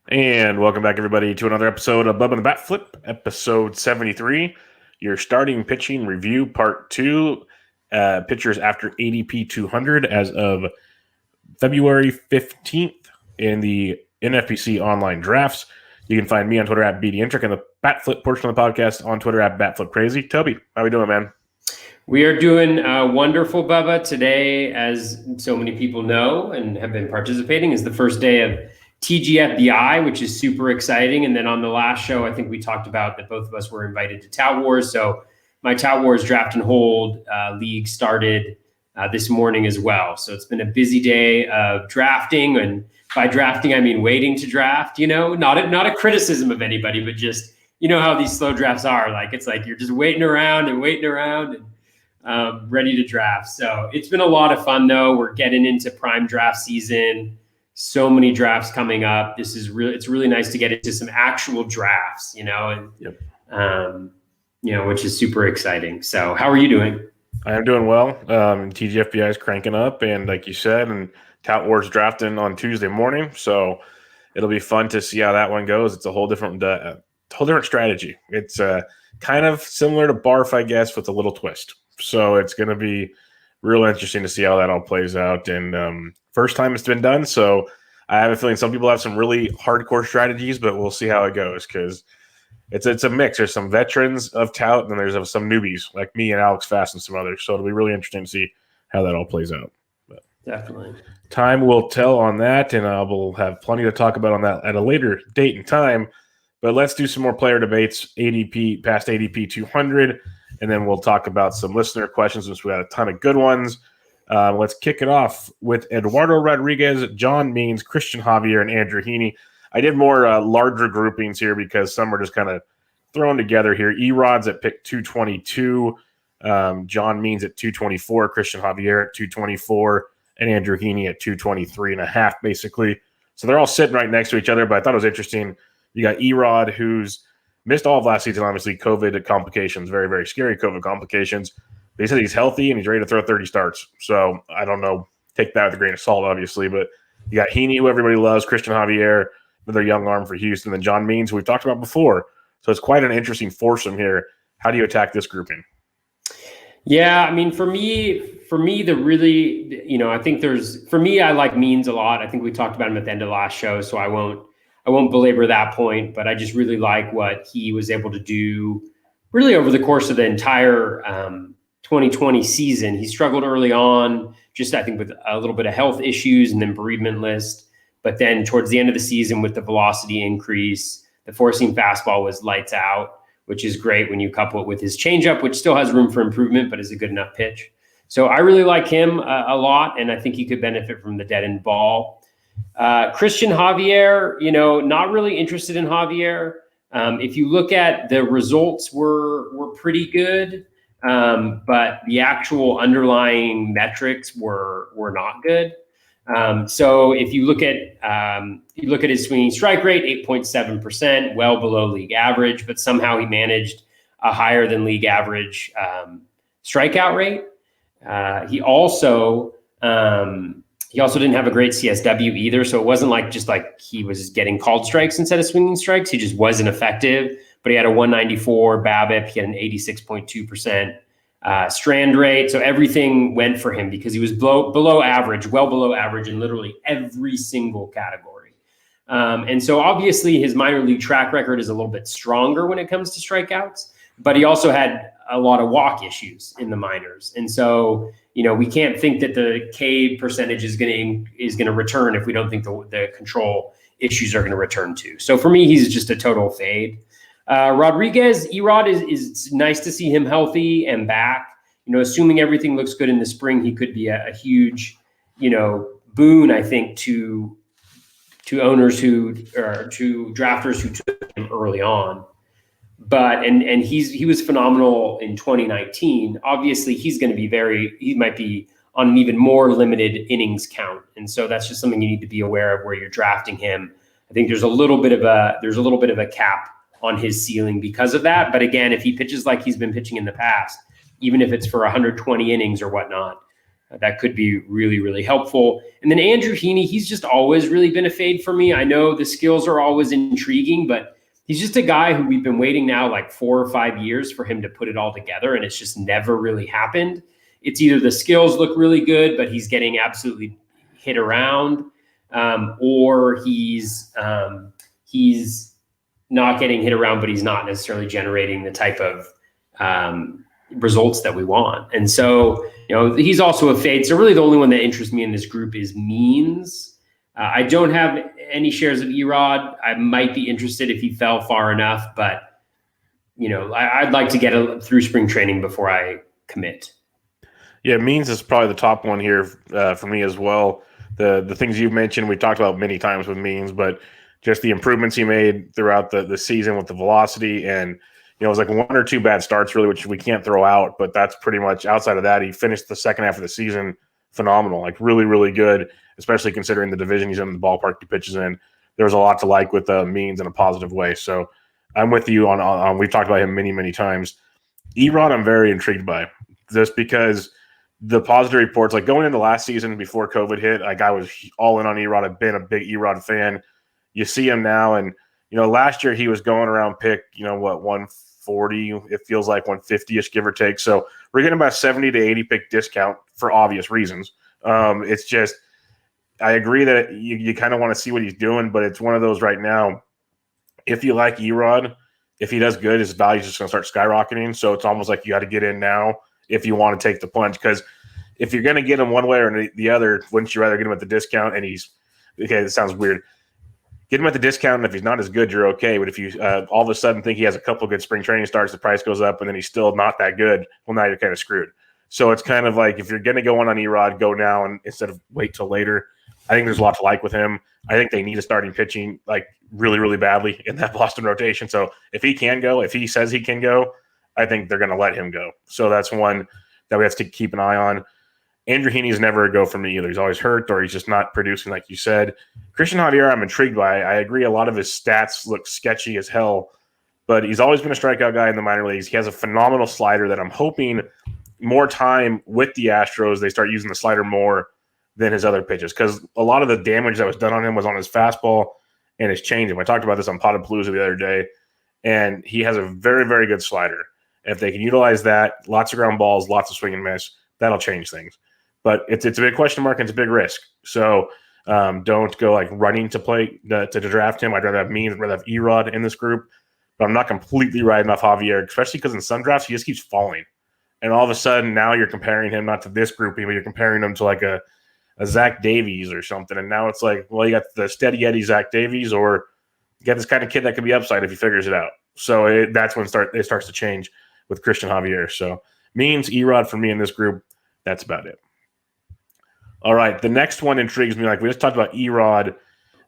And welcome back, everybody, to another episode of Bubba and the BatFlip, episode 73, your starting pitching review, part 2, pitchers after ADP 200 as of February 15th in the NFBC online drafts. You can find me on Twitter at BDintric and the BatFlip portion of the podcast on Twitter at BatFlipCrazy. Toby, how we doing, man? We are doing wonderful, Bubba. Today, as so many people know and have been participating, is the first day of TGFBI, which is super exciting. And then on the last show, I think we talked about that both of us were invited to Tout Wars. So my Tout Wars draft and hold league started this morning as well. So it's been a busy day of drafting. And by drafting, I mean waiting to draft, not a criticism of anybody, but just, how these slow drafts are. It's like you're just waiting around and ready to draft. So it's been a lot of fun, though. We're getting into prime draft season. So many drafts coming up. It's really nice to get into some actual drafts, which is super exciting. So how are you doing? I am doing well. TGFBI is cranking up, and like you said, and Tout Wars drafting on Tuesday morning. So it'll be fun to see how that one goes. It's a whole different strategy. It's kind of similar to Barf, I guess, with a little twist. So it's going to be real interesting to see how that all plays out. And first time it's been done, so I have a feeling some people have some really hardcore strategies, but we'll see how it goes because it's a mix. There's some veterans of Tout, and then there's some newbies like me and Alex Fast and some others. So it'll be really interesting to see how that all plays out. But definitely. Time will tell on that, and we'll have plenty to talk about on that at a later date and time. But let's do some more player debates, ADP, past ADP 200, and then we'll talk about some listener questions since we got a ton of good ones. Let's kick it off with Eduardo Rodriguez, John Means, Christian Javier, and Andrew Heaney. I did more larger groupings here because some are just kind of thrown together here. Erod's at pick 222, John Means at 224, Christian Javier at 224, and Andrew Heaney at 223.5, basically. So they're all sitting right next to each other, but I thought it was interesting. You got Erod, who's missed all of last season, obviously, COVID complications, very, very scary COVID complications. They said he's healthy and he's ready to throw 30 starts. So I don't know. Take that with a grain of salt, obviously. But you got Heaney, who everybody loves, Christian Javier, another young arm for Houston, and then John Means, who we've talked about before. So it's quite an interesting foursome here. How do you attack this grouping? Yeah, I mean, for me, the really, I think I like Means a lot. I think we talked about him at the end of the last show, so I won't belabor that point, but I just really like what he was able to do really over the course of the entire 2020 season. He struggled early on, just I think with a little bit of health issues and then bereavement list. But then towards the end of the season with the velocity increase, the four-seam fastball was lights out, which is great when you couple it with his changeup, which still has room for improvement, but is a good enough pitch. So I really like him a lot, and I think he could benefit from the dead-end ball. Christian Javier, not really interested in Javier. If you look at the results were pretty good, but the actual underlying metrics were not good. So if you look at his swinging strike rate, 8.7%, well below league average, but somehow he managed a higher than league average strikeout rate. He also didn't have a great CSW either. So it wasn't just like he was getting called strikes instead of swinging strikes. He just wasn't effective, but he had a 194 BABIP. He had an 86.2% strand rate. So everything went for him because he was below average, well below average in literally every single category. And so obviously his minor league track record is a little bit stronger when it comes to strikeouts, but he also had a lot of walk issues in the minors. And so, we can't think that the K percentage is going to return if we don't think the control issues are going to return too. So for me, he's just a total fade. Rodriguez, Erod is nice to see him healthy and back. Assuming everything looks good in the spring, he could be a huge, boon, I think, to owners to drafters who took him early on. But and he was phenomenal in 2019. Obviously, he might be on an even more limited innings count, and so that's just something you need to be aware of where you're drafting him. I think there's a little bit of a cap on his ceiling because of that. But again, if he pitches like he's been pitching in the past, even if it's for 120 innings or whatnot, That could be really, really helpful. And then Andrew Heaney, he's just always really been a fade for me. I know the skills are always intriguing, but he's just a guy who we've been waiting now like 4 or 5 years for him to put it all together, and it's just never really happened. It's either the skills look really good, but he's getting absolutely hit around, or he's not getting hit around, but he's not necessarily generating the type of results that we want. And so, he's also a fade. So really the only one that interests me in this group is Means. I don't have any shares of Erod. I might be interested if he fell far enough, but I'd like to get through spring training before I commit. Yeah, Means is probably the top one here for me as well. The things you've mentioned, we talked about many times with Means, but just the improvements he made throughout the season with the velocity, and it was like 1 or 2 bad starts really, which we can't throw out, but that's pretty much outside of that. He finished the second half of the season phenomenal, like really, really good, especially considering the division he's in, the ballpark he pitches in. There was a lot to like with Means in a positive way. So I'm with you on we've talked about him many, many times. Erod, I'm very intrigued by, just because the positive reports, like going into last season before COVID hit, like I was all in on Erod. I've been a big Erod fan. You see him now, and last year he was going around pick, 140, it feels like 150-ish, give or take. So we're getting about 70 to 80 pick discount for obvious reasons. It's just, I agree that you kind of want to see what he's doing, but it's one of those right now. If you like Erod, if he does good, his value is just going to start skyrocketing. So it's almost like you got to get in now if you want to take the plunge, because if you're going to get him one way or the other, wouldn't you rather get him at the discount? And he's okay. This sounds weird. Get him at the discount, and if he's not as good, you're okay. But if you all of a sudden think he has a couple of good spring training starts, the price goes up, and then he's still not that good, well, now you're kind of screwed. So it's kind of like if you're going to go on Erod, go now and instead of wait till later. I think there's a lot to like with him. I think they need a starting pitching like really, really badly in that Boston rotation. So if he can go, if he says he can go, I think they're going to let him go. So that's one that we have to keep an eye on. Andrew Heaney is never a go for me either. He's always hurt or he's just not producing like you said. Christian Javier, I'm intrigued by. I agree a lot of his stats look sketchy as hell, but he's always been a strikeout guy in the minor leagues. He has a phenomenal slider that I'm hoping more time with the Astros, they start using the slider more than his other pitches, because a lot of the damage that was done on him was on his fastball and his changeup. I talked about this on Potapalooza the other day, and he has a very, very good slider. If they can utilize that, lots of ground balls, lots of swing and miss, that'll change things. But it's a big question mark and it's a big risk. So don't go like running to play to draft him. I'd rather have Means, I'd rather have Erod in this group. But I'm not completely riding off Javier, especially because in some drafts he just keeps falling. And all of a sudden now you're comparing him not to this grouping, but you're comparing him to like a Zach Davies or something. And now it's like, well, you got the steady Eddie Zach Davies, or you got this kind of kid that could be upside if he figures it out. So that's when it starts to change with Christian Javier. So Means, Erod for me in this group. That's about it. All right, the next one intrigues me. Like we just talked about Erod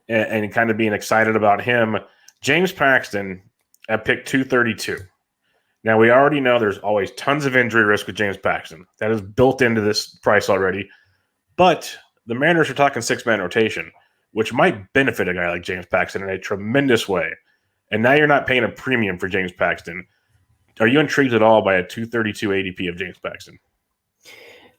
and kind of being excited about him. James Paxton at pick 232. Now, we already know there's always tons of injury risk with James Paxton. That is built into this price already. But the Mariners are talking 6-man rotation, which might benefit a guy like James Paxton in a tremendous way. And now you're not paying a premium for James Paxton. Are you intrigued at all by a 232 ADP of James Paxton?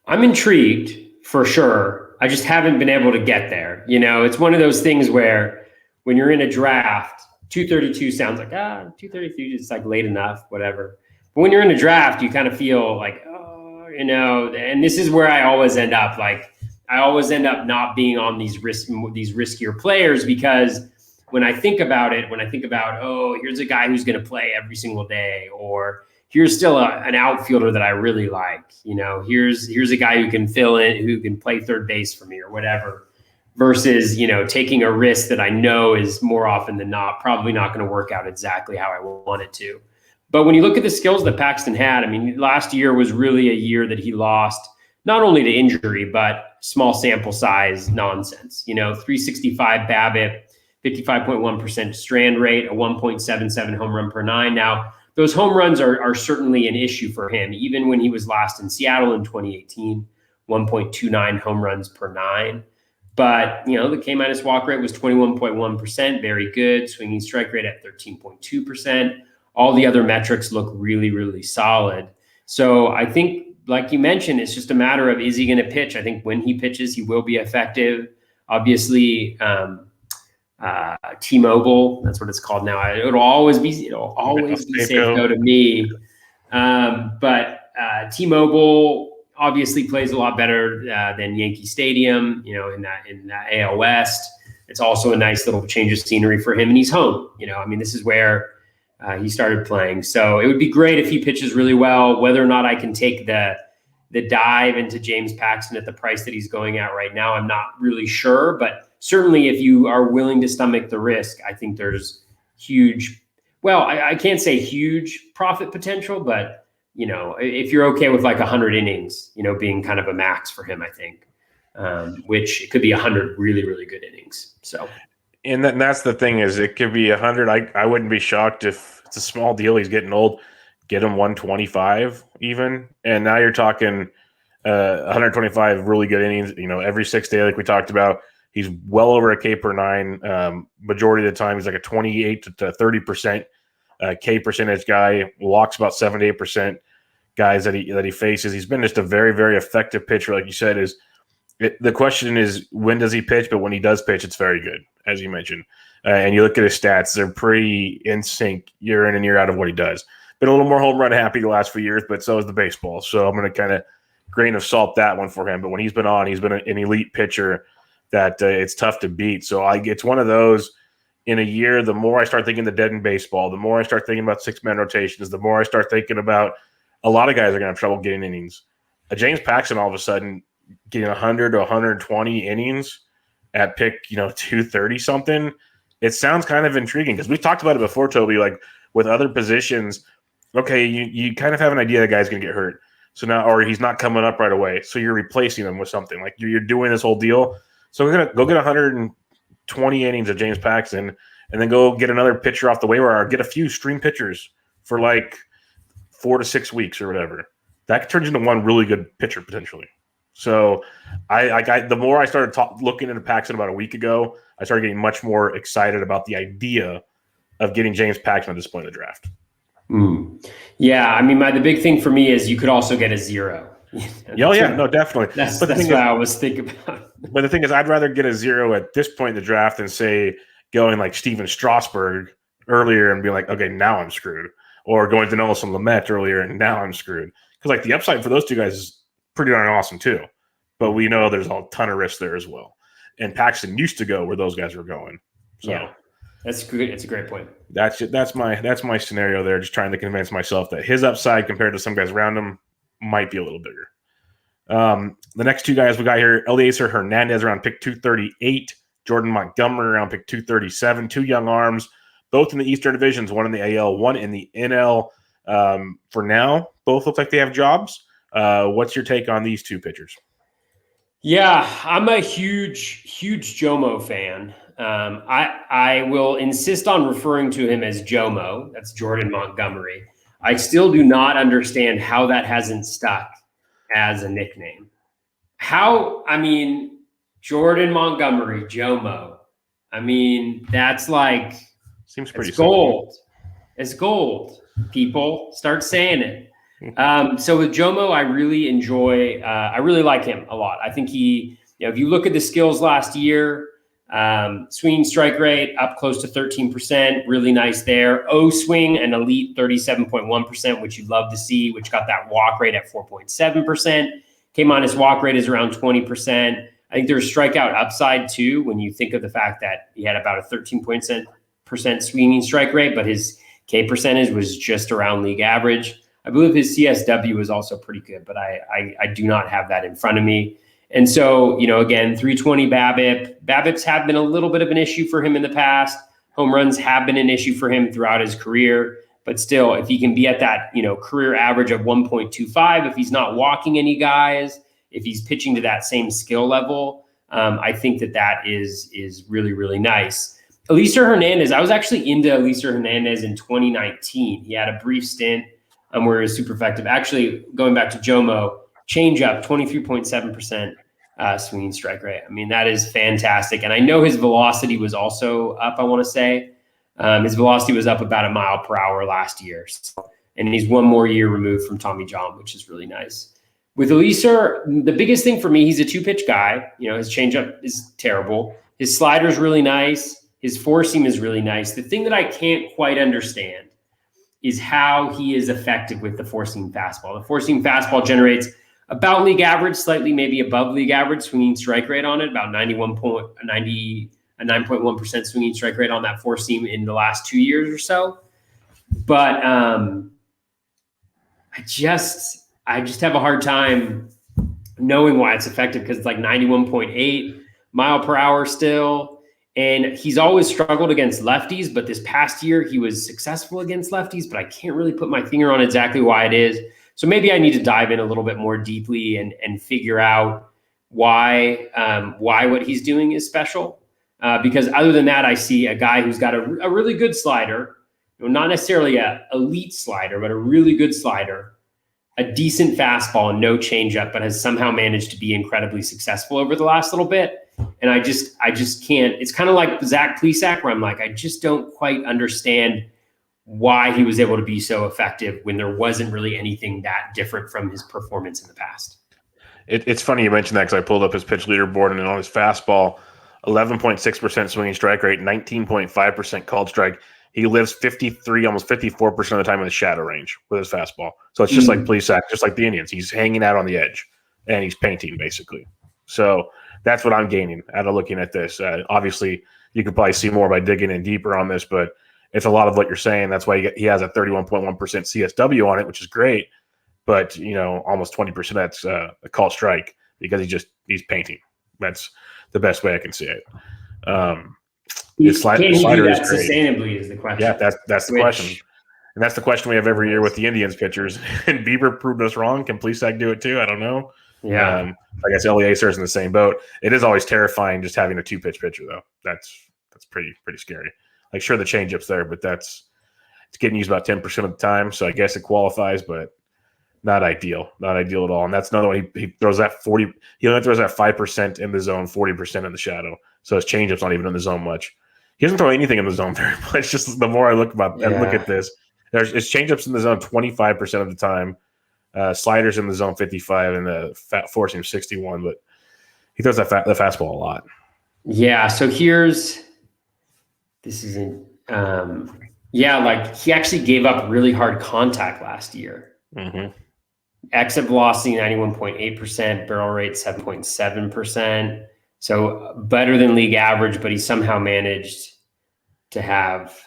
I'm intrigued. For sure. I just haven't been able to get there. It's one of those things where when you're in a draft, 232 sounds like, 232 is like late enough, whatever. But when you're in a draft, you kind of feel like, and this is where I always end up. Like I always end up not being on these riskier players, because when I think about, here's a guy who's going to play every single day, or here's still an outfielder that I really like. Here's a guy who can fill in, who can play third base for me or whatever, versus, taking a risk that I know is more often than not probably not going to work out exactly how I want it to. But when you look at the skills that Paxton had, last year was really a year that he lost not only to injury, but small sample size nonsense. 365 BABIP, 55.1% strand rate, a 1.77 home run per 9. Now, those home runs are certainly an issue for him. Even when he was last in Seattle in 2018, 1.29 home runs per 9. But, the K- walk rate was 21.1%, very good. Swinging strike rate at 13.2%. All the other metrics look really, really solid. So I think like you mentioned, it's just a matter of, is he going to pitch? I think when he pitches, he will be effective. Obviously, T-Mobile, that's what it's called now. It'll always be Safeco to me. But T-Mobile obviously plays a lot better than Yankee Stadium, in that AL West. It's also a nice little change of scenery for him, and he's home. This is where he started playing. So it would be great if he pitches really well. Whether or not I can take the dive into James Paxton at the price that he's going at right now, I'm not really sure. But certainly if you are willing to stomach the risk, I think there's huge, well, I can't say huge profit potential, but, if you're okay with like 100 innings, being kind of a max for him, I think, which it could be 100 really, really good innings. So. And that's the thing, is it could be 100. I wouldn't be shocked if it's a small deal. He's getting old. Get him 125 even. And now you're talking 125 really good innings, every 6 days, like we talked about. He's well over a K per nine. Majority of the time, he's like a 28 to 30% K percentage guy. Walks about 7 to 8% guys that he faces. He's been just a very, very effective pitcher. Like you said, the question is, when does he pitch? But when he does pitch, it's very good, as you mentioned. And you look at his stats; they're pretty in sync year in and year out of what he does. Been a little more home run happy the last few years, but so is the baseball. So I'm going to kind of grain of salt that one for him. But when he's been on, he's been an elite pitcher that it's tough to beat. So it's one of those in a year. The more I start thinking the dead in baseball, the more I start thinking about 6-man rotations, the more I start thinking about a lot of guys are going to have trouble getting innings. James Paxton all of a sudden getting 100 to 120 innings at pick 230 something. It sounds kind of intriguing because we've talked about it before, Toby. Like with other positions, okay, you kind of have an idea the guy's going to get hurt. So now, or he's not coming up right away. So you're replacing him with something. Like you're doing this whole deal. So we're going to go get 120 innings of James Paxton and then go get another pitcher off the waiver or get a few stream pitchers for like 4 to 6 weeks or whatever. That turns into one really good pitcher potentially. So the more I started looking into Paxton about a week ago, I started getting much more excited about the idea of getting James Paxton at this point in the draft. Yeah, the big thing for me is you could also get a 0. No, definitely. That's what I always think about. But the thing is, I'd rather get a 0 at this point in the draft than say going like Steven Strasburg earlier and be like, okay, now I'm screwed, or going to Nelson Lamet earlier and now I'm screwed. Because like the upside for those two guys is pretty darn awesome too, but we know there's a ton of risk there as well. And Paxton used to go where those guys were going. So yeah, that's good. It's a great point. That's my scenario there. Just trying to convince myself that his upside compared to some guys around him might be a little bigger. The next two guys we got here, Elisa Hernandez around pick 238, Jordan Montgomery around pick 237. Two young arms, both in the Eastern divisions, one in the AL, one in the NL. For now, both look like they have jobs. What's your take on these two pitchers? Yeah, I'm a huge Jomo fan. I will insist on referring to him as Jomo. That's Jordan Montgomery. I still do not understand how that hasn't stuck as a nickname. Jordan Montgomery, Jomo. That's like, seems pretty gold. It's gold. People start saying it. So with Jomo, I really enjoy, I really like him a lot. I think he, if you look at the skills last year, swinging strike rate up close to 13%, really nice there. O-swing, an elite 37.1%, which you'd love to see, which got that walk rate at 4.7%. K- walk rate is around 20%. I think there's strikeout upside too, when you think of the fact that he had about a 13% swinging strike rate, but his K percentage was just around league average. I believe his CSW was also pretty good, but I do not have that in front of me. And so, again, 320 BABIP. BABIPs have been a little bit of an issue for him in the past. Home runs have been an issue for him throughout his career. But still, if he can be at that, career average of 1.25, if he's not walking any guys, if he's pitching to that same skill level, I think that is really, really nice. Elisa Hernandez, I was actually into Elisa Hernandez in 2019. He had a brief stint where he was super effective. Actually, going back to Jomo, change up 23.7% swinging strike rate. That is fantastic. And I know his velocity was also up, I want to say. His velocity was up about 1 mile per hour last year. And he's one more year removed from Tommy John, which is really nice. With Elisa, the biggest thing for me, he's a 2-pitch guy. His changeup is terrible. His slider is really nice. His four seam is really nice. The thing that I can't quite understand is how he is effective with the four seam fastball. The four seam fastball generates about league average, slightly maybe above league average swinging strike rate on it, about 9.1% swinging strike rate on that four seam in the last 2 years or so. But I just have a hard time knowing why it's effective, because it's like 91.8 mile per hour still. And he's always struggled against lefties, but this past year he was successful against lefties, but I can't really put my finger on exactly why it is. So maybe I need to dive in a little bit more deeply and figure out why what he's doing is special. Because other than that, I see a guy who's got a really good slider, not necessarily an elite slider, but a really good slider, a decent fastball and no changeup, but has somehow managed to be incredibly successful over the last little bit. And I just can't. It's kind of like Zach Plesac, where I'm like, I just don't quite understand why he was able to be so effective when there wasn't really anything that different from his performance in the past. It's funny you mentioned that, because I pulled up his pitch leaderboard, and on his fastball, 11.6% swinging strike rate, 19.5% called strike. He lives 53, almost 54% of the time in the shadow range with his fastball. So it's just like Plesac, just like the Indians. He's hanging out on the edge, and he's painting, basically. So that's what I'm gaining out of looking at this. Obviously, you could probably see more by digging in deeper on this, but it's a lot of what you're saying. That's why he has a 31.1% CSW on it, which is great. But, almost 20% that's a called strike, because he's painting. That's the best way I can see it. His slider is great. Sustainably is the question. Yeah, that's the question. And that's the question we have every year with the Indians pitchers. And Bieber proved us wrong. Can Plesac do it too? I don't know. Yeah. I guess Ellie Acer is in the same boat. It is always terrifying just having a 2-pitch pitcher, though. That's pretty scary. Like, sure, the changeup's there, but it's getting used about 10% of the time. So I guess it qualifies, but not ideal. Not ideal at all. And that's another one. He throws that 40. He only throws that 5% in the zone, 40% in the shadow. So his changeup's not even in the zone much. He doesn't throw anything in the zone very much. Just the more I look at this, his changeups in the zone 25% of the time. Sliders in the zone 55, and the four seam 61, but he throws the fastball a lot. Yeah. So he actually gave up really hard contact last year. Mm-hmm. Exit velocity 91.8%, barrel rate 7.7%. So better than league average, but he somehow managed to have.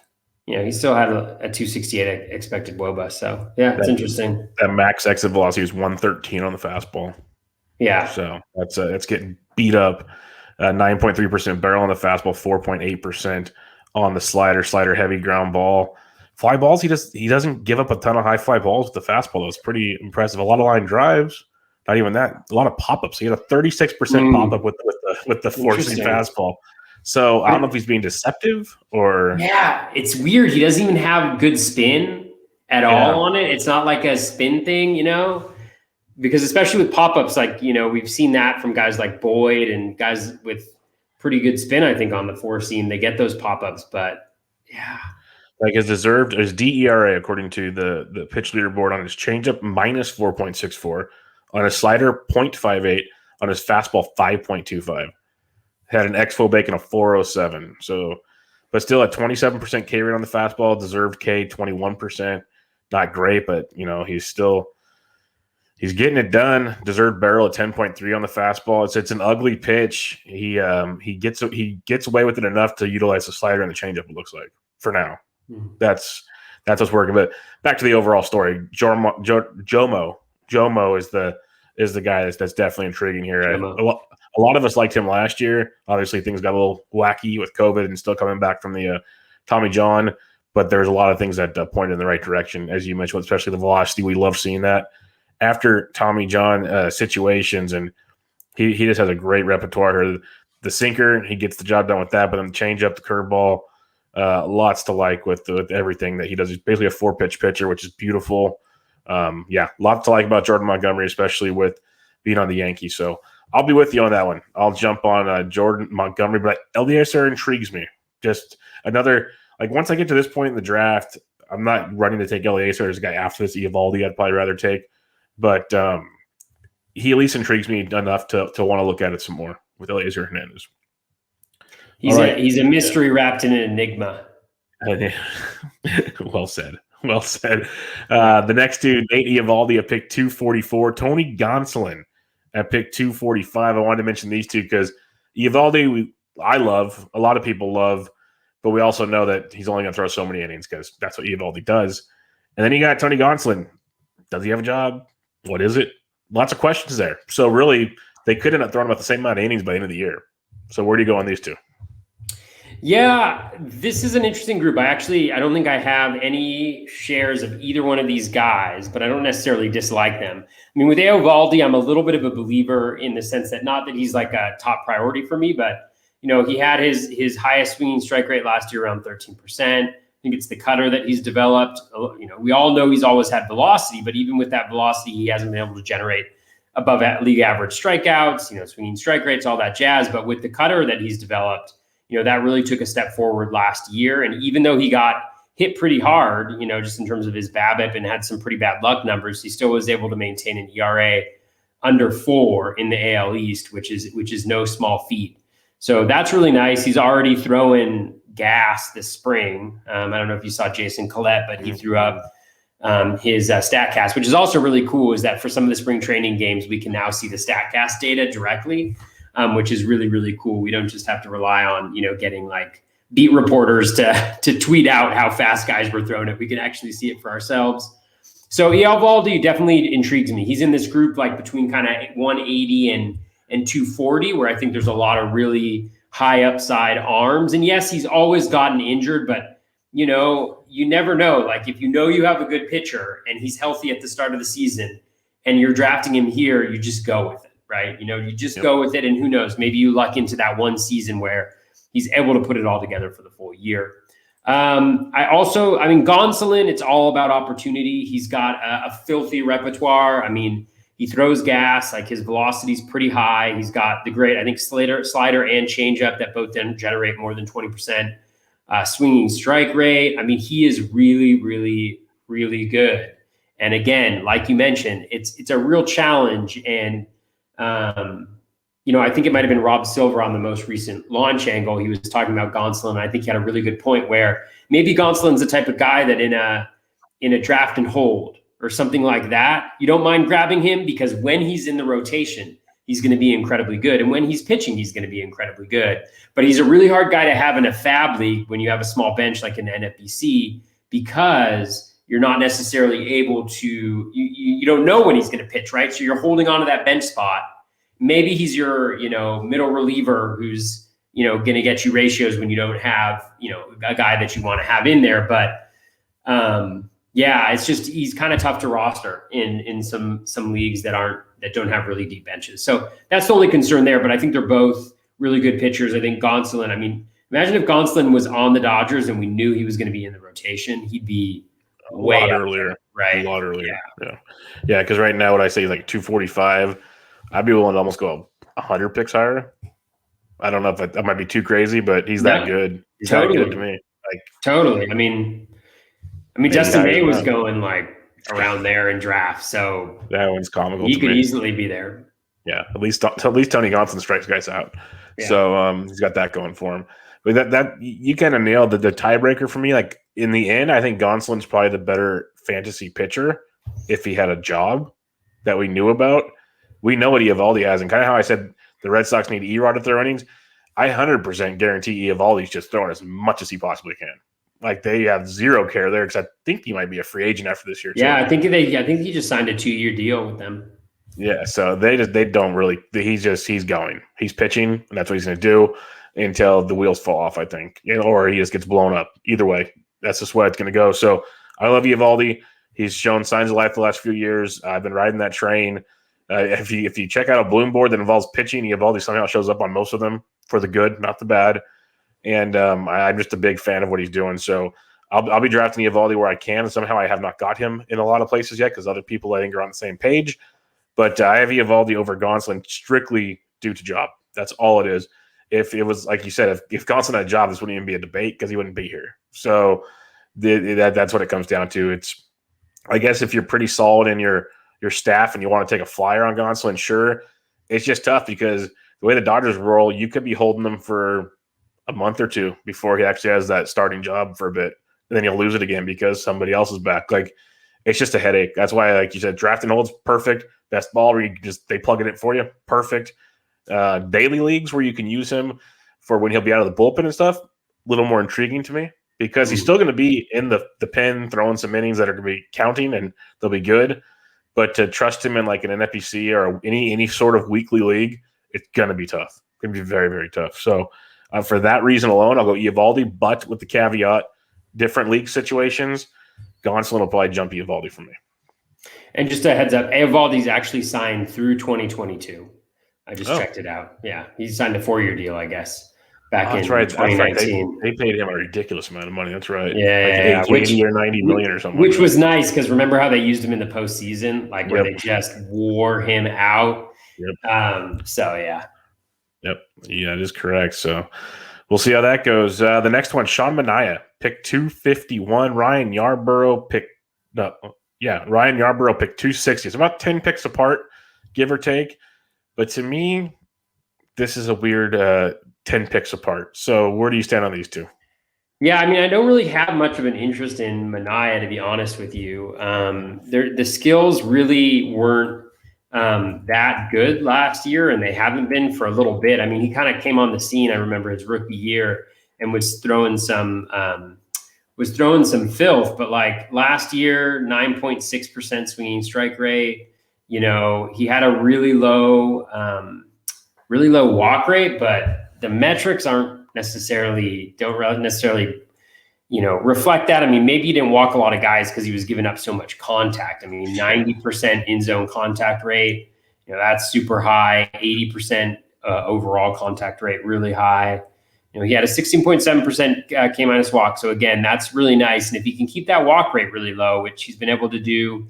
He still had a 268 expected WOBA. So, it's interesting. That max exit velocity is 113 on the fastball. Yeah. So that's getting beat up. 9.3% barrel on the fastball, 4.8% on the slider heavy ground ball. Fly balls, he doesn't give up a ton of high fly balls with the fastball. That's pretty impressive. A lot of line drives. Not even that. A lot of pop-ups. He had a 36% pop-up with the four-seam fastball. So I don't know if he's being deceptive or. Yeah, it's weird. He doesn't even have good spin at all on it. It's not like a spin thing, because especially with pop-ups, like, we've seen that from guys like Boyd and guys with pretty good spin, I think, on the four seam. They get those pop-ups, but yeah. Like his DERA, according to the pitch leaderboard, on his changeup, minus 4.64, on his slider, 0.58, on his fastball, 5.25. Had an xFO bacon of 407. So, but still at 27% K rate on the fastball, deserved K 21%. Not great, but he's getting it done. Deserved barrel at 10.3 on the fastball. It's an ugly pitch. He gets away with it enough to utilize the slider and the changeup. It looks like for now. That's what's working. But back to the overall story. Jomo is the guy that's definitely intriguing here. A lot of us liked him last year. Obviously, things got a little wacky with COVID and still coming back from the Tommy John. But there's a lot of things that point in the right direction, as you mentioned, especially the velocity. We love seeing that after Tommy John situations, and he just has a great repertoire. The sinker, he gets the job done with that, but then the changeup, the curveball, lots to like with everything that he does. He's basically a 4-pitch pitcher, which is beautiful. Lots to like about Jordan Montgomery, especially with being on the Yankees. So I'll be with you on that one. I'll jump on Jordan Montgomery, but Acer intrigues me. Just another, like, once I get to this point in the draft, I'm not running to take Acer as a guy after this. Eovaldi I'd probably rather take. But he at least intrigues me enough to want to look at it some more with Elisa Hernandez. He's a mystery wrapped in an enigma. Well said. Well said. The next dude, Nate Eovaldi at pick 244. Tony Gonsolin at pick 245. I wanted to mention these two because Eovaldi, I love. A lot of people love. But we also know that he's only going to throw so many innings because that's what Eovaldi does. And then you got Tony Gonsolin. Does he have a job? What is it? Lots of questions there. So really, they could end up throwing about the same amount of innings by the end of the year. So where do you go on these two? Yeah, this is an interesting group. I don't think I have any shares of either one of these guys, but I don't necessarily dislike them. I mean, with Eovaldi, I'm a little bit of a believer in the sense that not that he's like a top priority for me, but he had his highest swinging strike rate last year around 13%. I think it's the cutter that he's developed. We all know he's always had velocity, but even with that velocity, he hasn't been able to generate above league average strikeouts, swinging strike rates, all that jazz. But with the cutter that he's developed, that really took a step forward last year. And even though he got hit pretty hard, just in terms of his BABIP and had some pretty bad luck numbers, he still was able to maintain an ERA under 4 in the AL East, which is no small feat. So that's really nice. He's already throwing gas this spring. I don't know if you saw Jason Collette, but he threw up his StatCast, which is also really cool, is that for some of the spring training games, we can now see the StatCast data directly, which is really, really cool. We don't just have to rely on, getting like beat reporters to tweet out how fast guys were throwing it. We can actually see it for ourselves. So Eovaldi definitely intrigues me. He's in this group like between kind of 180 and 240, where I think there's a lot of really high upside arms. And yes, he's always gotten injured, but you never know. Like if you have a good pitcher and he's healthy at the start of the season and you're drafting him here, you just go with it, right? You just go with it, and who knows, maybe you luck into that one season where he's able to put it all together for the full year. Gonsolin, it's all about opportunity. He's got a filthy repertoire. I mean, he throws gas, like his velocity is pretty high. He's got the great, I think, slider and changeup that both then generate more than 20% swinging strike rate. I mean, he is really, really, really good. And again, like you mentioned, it's a real challenge. And, I think it might've been Rob Silver on the most recent launch angle. He was talking about Gonsolin. I think he had a really good point where maybe Gonsolin's the type of guy that in a draft and hold or something like that, you don't mind grabbing him, because when he's in the rotation, he's going to be incredibly good. And when he's pitching, he's going to be incredibly good. But he's a really hard guy to have in a fab league when you have a small bench like in the NFBC, because you're not necessarily able to, you don't know when he's going to pitch, right? So you're holding on to that bench spot. Maybe he's your, middle reliever who's, going to get you ratios when you don't have, a guy that you want to have in there. But it's just, he's kind of tough to roster in some leagues that don't have really deep benches. So that's the only concern there. But I think they're both really good pitchers. I think Gonsolin, imagine if Gonsolin was on the Dodgers and we knew he was going to be in the rotation, he'd be way earlier, right? A lot earlier. Yeah. Because right now, what I say is like 245. I'd be willing to almost go 100 picks higher. I don't know if that might be too crazy, but he's that good. He's totally that good to me. Totally. Justin May was going like around there in draft, so that one's comical. He could easily be there. Yeah, at least Tony Gonsolin strikes guys out. Yeah. So he's got that going for him. But that you kind of nailed the tiebreaker for me. Like in the end, I think Gonsolin's probably the better fantasy pitcher if he had a job that we knew about. We know what Eovaldi has, and kind of how I said the Red Sox need Erod to throw innings. I 100% guarantee Eovaldi's just throwing as much as he possibly can. Like they have zero care there, because I think he might be a free agent after this year. Yeah, too. I think he just signed a 2-year deal with them. Yeah, so they don't really. He's going. He's pitching, and that's what he's going to do until the wheels fall off, I think, or he just gets blown up. Either way, that's just where it's going to go. So I love Eovaldi. He's shown signs of life the last few years. I've been riding that train. If you check out a Bloom board that involves pitching, Eovaldi somehow shows up on most of them for the good, not the bad. And I'm just a big fan of what he's doing. So I'll be drafting Eovaldi where I can. Somehow I have not got him in a lot of places yet, because other people I think are on the same page. But I have Eovaldi over Gonsolin strictly due to job. That's all it is. If it was like you said, if Gonsolin had a job, this wouldn't even be a debate, because he wouldn't be here. So that's what it comes down to. It's, I guess, if you're pretty solid in your your staff and you want to take a flyer on Gonsolin, sure. It's just tough because the way the Dodgers roll, you could be holding them for a month or two before he actually has that starting job for a bit. And then you'll lose it again because somebody else is back. Like, it's just a headache. That's why, like you said, draft and hold's perfect. Best ball where you just they plug it in for you, perfect. Daily leagues where you can use him for when he'll be out of the bullpen and stuff, a little more intriguing to me because he's still going to be in the pen throwing some innings that are going to be counting and they'll be good. But to trust him in like an NFBC or any sort of weekly league, it's going to be tough. It's going to be very, very tough. So for that reason alone, I'll go Eovaldi, but with the caveat, different league situations, Gonsolin will probably jump Eovaldi for me. And just a heads up, Eovaldi's actually signed through 2022. I just checked it out. Yeah, he signed a 4-year deal, I guess, back in 2019. That's right. They paid him a ridiculous amount of money. That's right. Yeah, like 80 or 90 million or something. Which was nice because remember how they used him in the postseason, like where they just wore him out. Yep. So yeah. Yep. Yeah, that is correct. So we'll see how that goes. The next one, Sean Manaea, pick 251. Ryan Yarborough pick 260. It's about 10 picks apart, give or take. But to me, this is a weird 10 picks apart. So where do you stand on these two? Yeah, I mean, I don't really have much of an interest in Manaea, to be honest with you. The skills really weren't that good last year, and they haven't been for a little bit. I mean, he kind of came on the scene, I remember his rookie year, and was throwing some filth. But like last year, 9.6% swinging strike rate. You know, he had a really low walk rate, but the metrics don't necessarily, reflect that. I mean, maybe he didn't walk a lot of guys because he was giving up so much contact. I mean, 90% in zone contact rate, that's super high. 80% overall contact rate, really high. He had a 16.7% K minus walk. So again, that's really nice. And if he can keep that walk rate really low, which he's been able to do,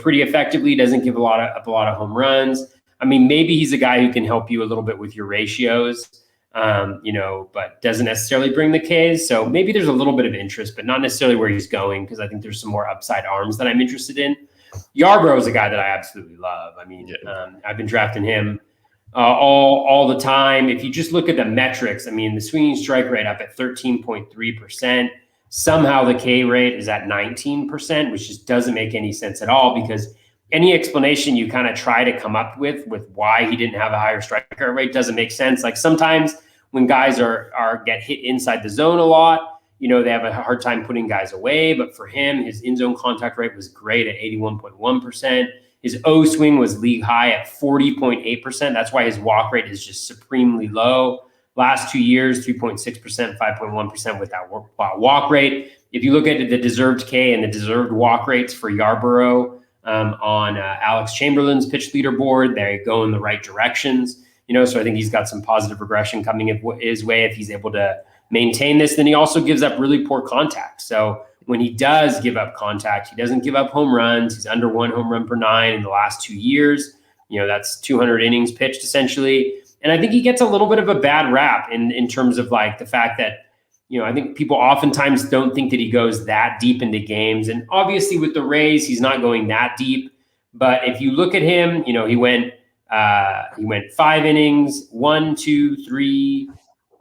pretty effectively, doesn't give up a lot of home runs. I mean, maybe he's a guy who can help you a little bit with your ratios, but doesn't necessarily bring the Ks. So maybe there's a little bit of interest, but not necessarily where he's going, because I think there's some more upside arms that I'm interested in. Yarbrough is a guy that I absolutely love. I mean, I've been drafting him all the time. If you just look at the metrics, I mean, the swinging strike rate up at 13.3%. Somehow the K rate is at 19%, which just doesn't make any sense at all, because any explanation you kind of try to come up with why he didn't have a higher strike rate doesn't make sense. Like sometimes when guys get hit inside the zone a lot, they have a hard time putting guys away. But for him, his in-zone contact rate was great at 81.1%. His O swing was league high at 40.8%. That's why his walk rate is just supremely low. Last 2 years, 3.6%, 5.1% with that walk rate. If you look at the deserved K and the deserved walk rates for Yarborough on Alex Chamberlain's pitch leaderboard, they go in the right directions. So I think he's got some positive regression coming his way if he's able to maintain this. Then he also gives up really poor contact. So when he does give up contact, he doesn't give up home runs. He's under 1 home run per 9 in the last 2 years. That's 200 innings pitched essentially. And I think he gets a little bit of a bad rap in terms of like the fact that, I think people oftentimes don't think that he goes that deep into games. And obviously with the Rays, he's not going that deep. But if you look at him, he went 5 innings, 1, 2, 3,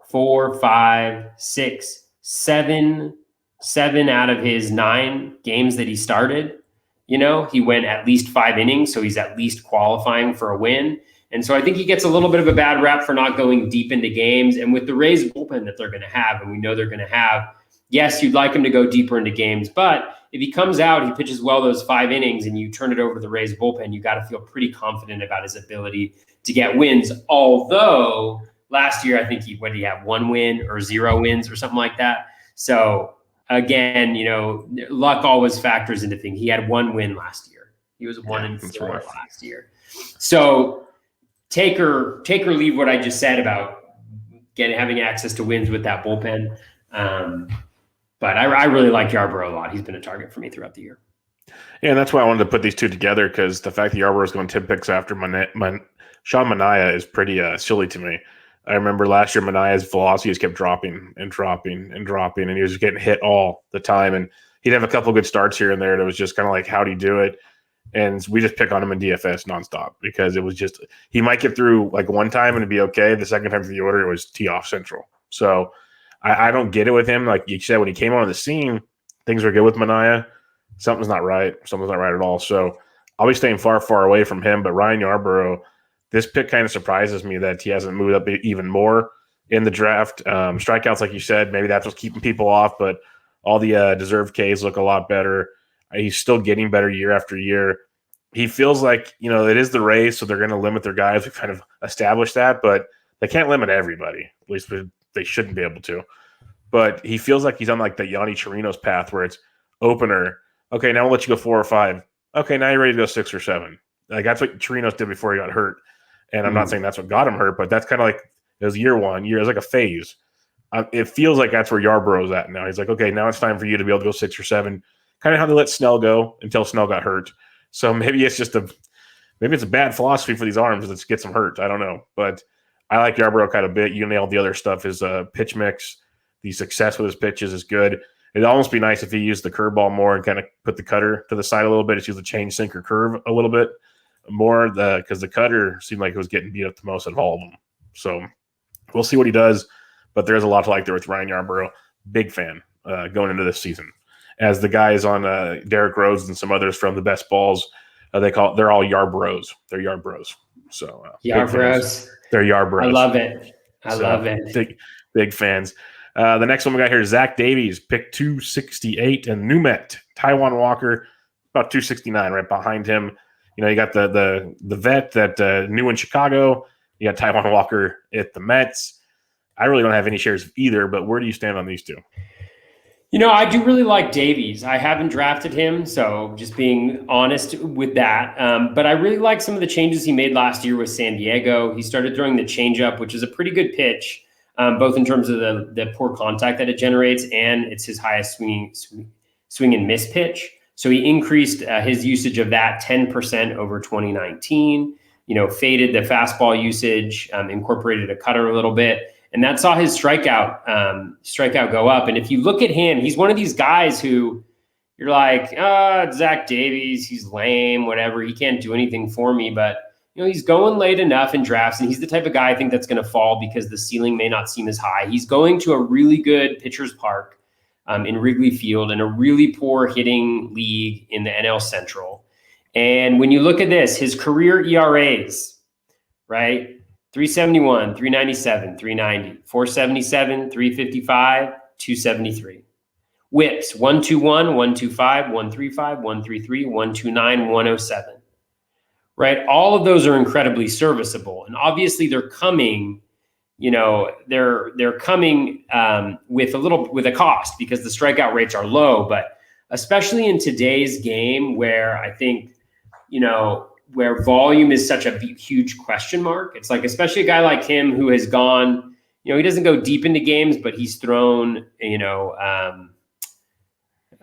4, 5, 6, 7 out of his 9 games that he started. He went at least 5 innings, so he's at least qualifying for a win. And so I think he gets a little bit of a bad rap for not going deep into games. And with the Rays bullpen that they're going to have, and we know they're going to have, yes, you'd like him to go deeper into games. But if he comes out, he pitches well those 5 innings, and you turn it over to the Rays bullpen, you got to feel pretty confident about his ability to get wins. Although last year, I think he had 1 win or 0 wins or something like that. So again, luck always factors into things. He had 1 win last year. He was 1-4 last year. So take or leave what I just said about having access to wins with that bullpen. But I really like Yarborough a lot. He's been a target for me throughout the year. Yeah, and that's why I wanted to put these two together, because the fact that Yarborough is going 10 picks after Sean Manaea is pretty silly to me. I remember last year Manaea's velocity just kept dropping and dropping and dropping, and he was getting hit all the time. And he'd have a couple of good starts here and there, and it was just kind of like, how'd he do it? And we just pick on him in DFS nonstop because it was just he might get through like one time and it'd be okay. The second time through the order, it was tee off central. So I don't get it with him. Like you said, when he came on the scene, things were good with Mania. Something's not right. Something's not right at all. So I'll be staying far, far away from him. But Ryan Yarbrough, this pick kind of surprises me that he hasn't moved up even more in the draft. Strikeouts, like you said, maybe that's what's keeping people off. But all the deserved Ks look a lot better. He's still getting better year after year. He feels like, it is the Rays, so they're going to limit their guys. We've kind of established that, but they can't limit everybody. At least they shouldn't be able to. But he feels like he's on like the Yanni Chirinos path where it's opener. Okay, now we'll let you go 4 or 5. Okay, now you're ready to go 6 or 7. Like that's what Chirinos did before he got hurt. And I'm not saying that's what got him hurt, but that's kind of like it was year one. It was like a phase. It feels like that's where Yarbrough's at now. He's like, okay, now it's time for you to be able to go 6 or 7. Kind of how they let Snell go until Snell got hurt. So maybe it's a bad philosophy for these arms that gets them hurt. I don't know, but I like Yarbrough quite a bit. You nailed the other stuff. His pitch mix, the success with his pitches is good. It'd almost be nice if he used the curveball more and kind of put the cutter to the side a little bit. It's used the change, sinker, curve a little bit more because the cutter seemed like it was getting beat up the most out of all of them. So we'll see what he does, but there's a lot to like there with Ryan Yarbrough. Big fan going into this season. As the guys on Derek Rose and some others from the Best Balls, they're all Yarbroughs. They're Yarbroughs. So Yarbroughs. They're Yarbroughs. I love it. I love it. Big fans. The next one we got here is Zach Davies, pick 268, and Numet, Taiwan Walker, about 269, right behind him. You got the vet that new in Chicago. You got Taiwan Walker at the Mets. I really don't have any shares of either, but where do you stand on these two? I do really like Davies. I haven't drafted him, so just being honest with that. But I really like some of the changes he made last year with San Diego. He started throwing the changeup, which is a pretty good pitch, both in terms of the poor contact that it generates, and it's his highest swing and miss pitch. So he increased his usage of that 10% over 2019. Faded the fastball usage, incorporated a cutter a little bit. And that saw his strikeout go up. And if you look at him, he's one of these guys who you're like, Zach Davies, he's lame, whatever. He can't do anything for me. But, he's going late enough in drafts. And he's the type of guy I think that's going to fall because the ceiling may not seem as high. He's going to a really good pitcher's park in Wrigley Field in a really poor hitting league in the NL Central. And when you look at this, his career ERAs, right? 371, 397, 390, 477, 355, 273. Whips, 121, 125, 135, 133, 129, 107. Right? All of those are incredibly serviceable. And obviously they're coming, they're coming with a cost because the strikeout rates are low. But especially in today's game where I think, where volume is such a huge question mark. It's like, especially a guy like him who has gone, he doesn't go deep into games, but he's thrown, he threw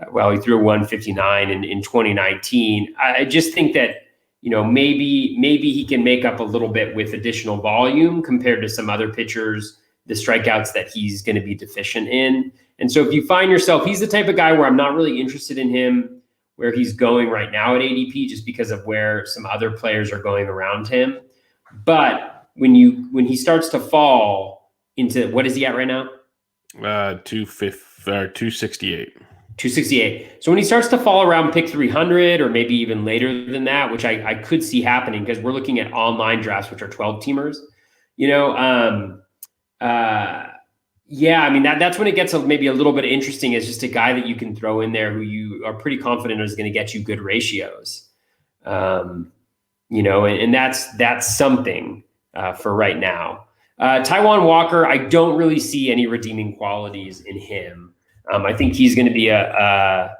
a 159 in 2019. I just think that, maybe he can make up a little bit with additional volume compared to some other pitchers, the strikeouts that he's going to be deficient in. And so if you find yourself, he's the type of guy where I'm not really interested in him where he's going right now at ADP, just because of where some other players are going around him. But when he starts to fall into, what is he at right now? 268. 268. So when he starts to fall around pick 300 or maybe even later than that, which I could see happening because we're looking at online drafts, which are 12 teamers, that's when it gets maybe a little bit interesting as just a guy that you can throw in there who you are pretty confident is going to get you good ratios. And that's something for right now. Taiwan Walker, I don't really see any redeeming qualities in him. I think he's going to be a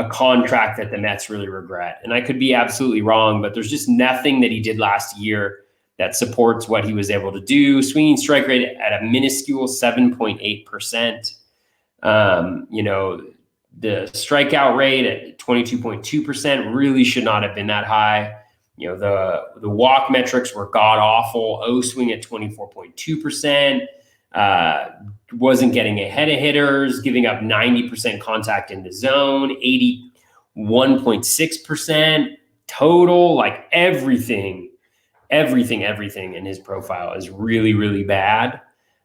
contract that the Mets really regret. And I could be absolutely wrong, but there's just nothing that he did last year that supports what he was able to do. Swinging strike rate at a minuscule 7.8%. The strikeout rate at 22.2% really should not have been that high. The walk metrics were god awful. O swing at 24.2%. Wasn't getting ahead of hitters, giving up 90% contact in the zone, 81.6% total, like everything in his profile is really, really bad.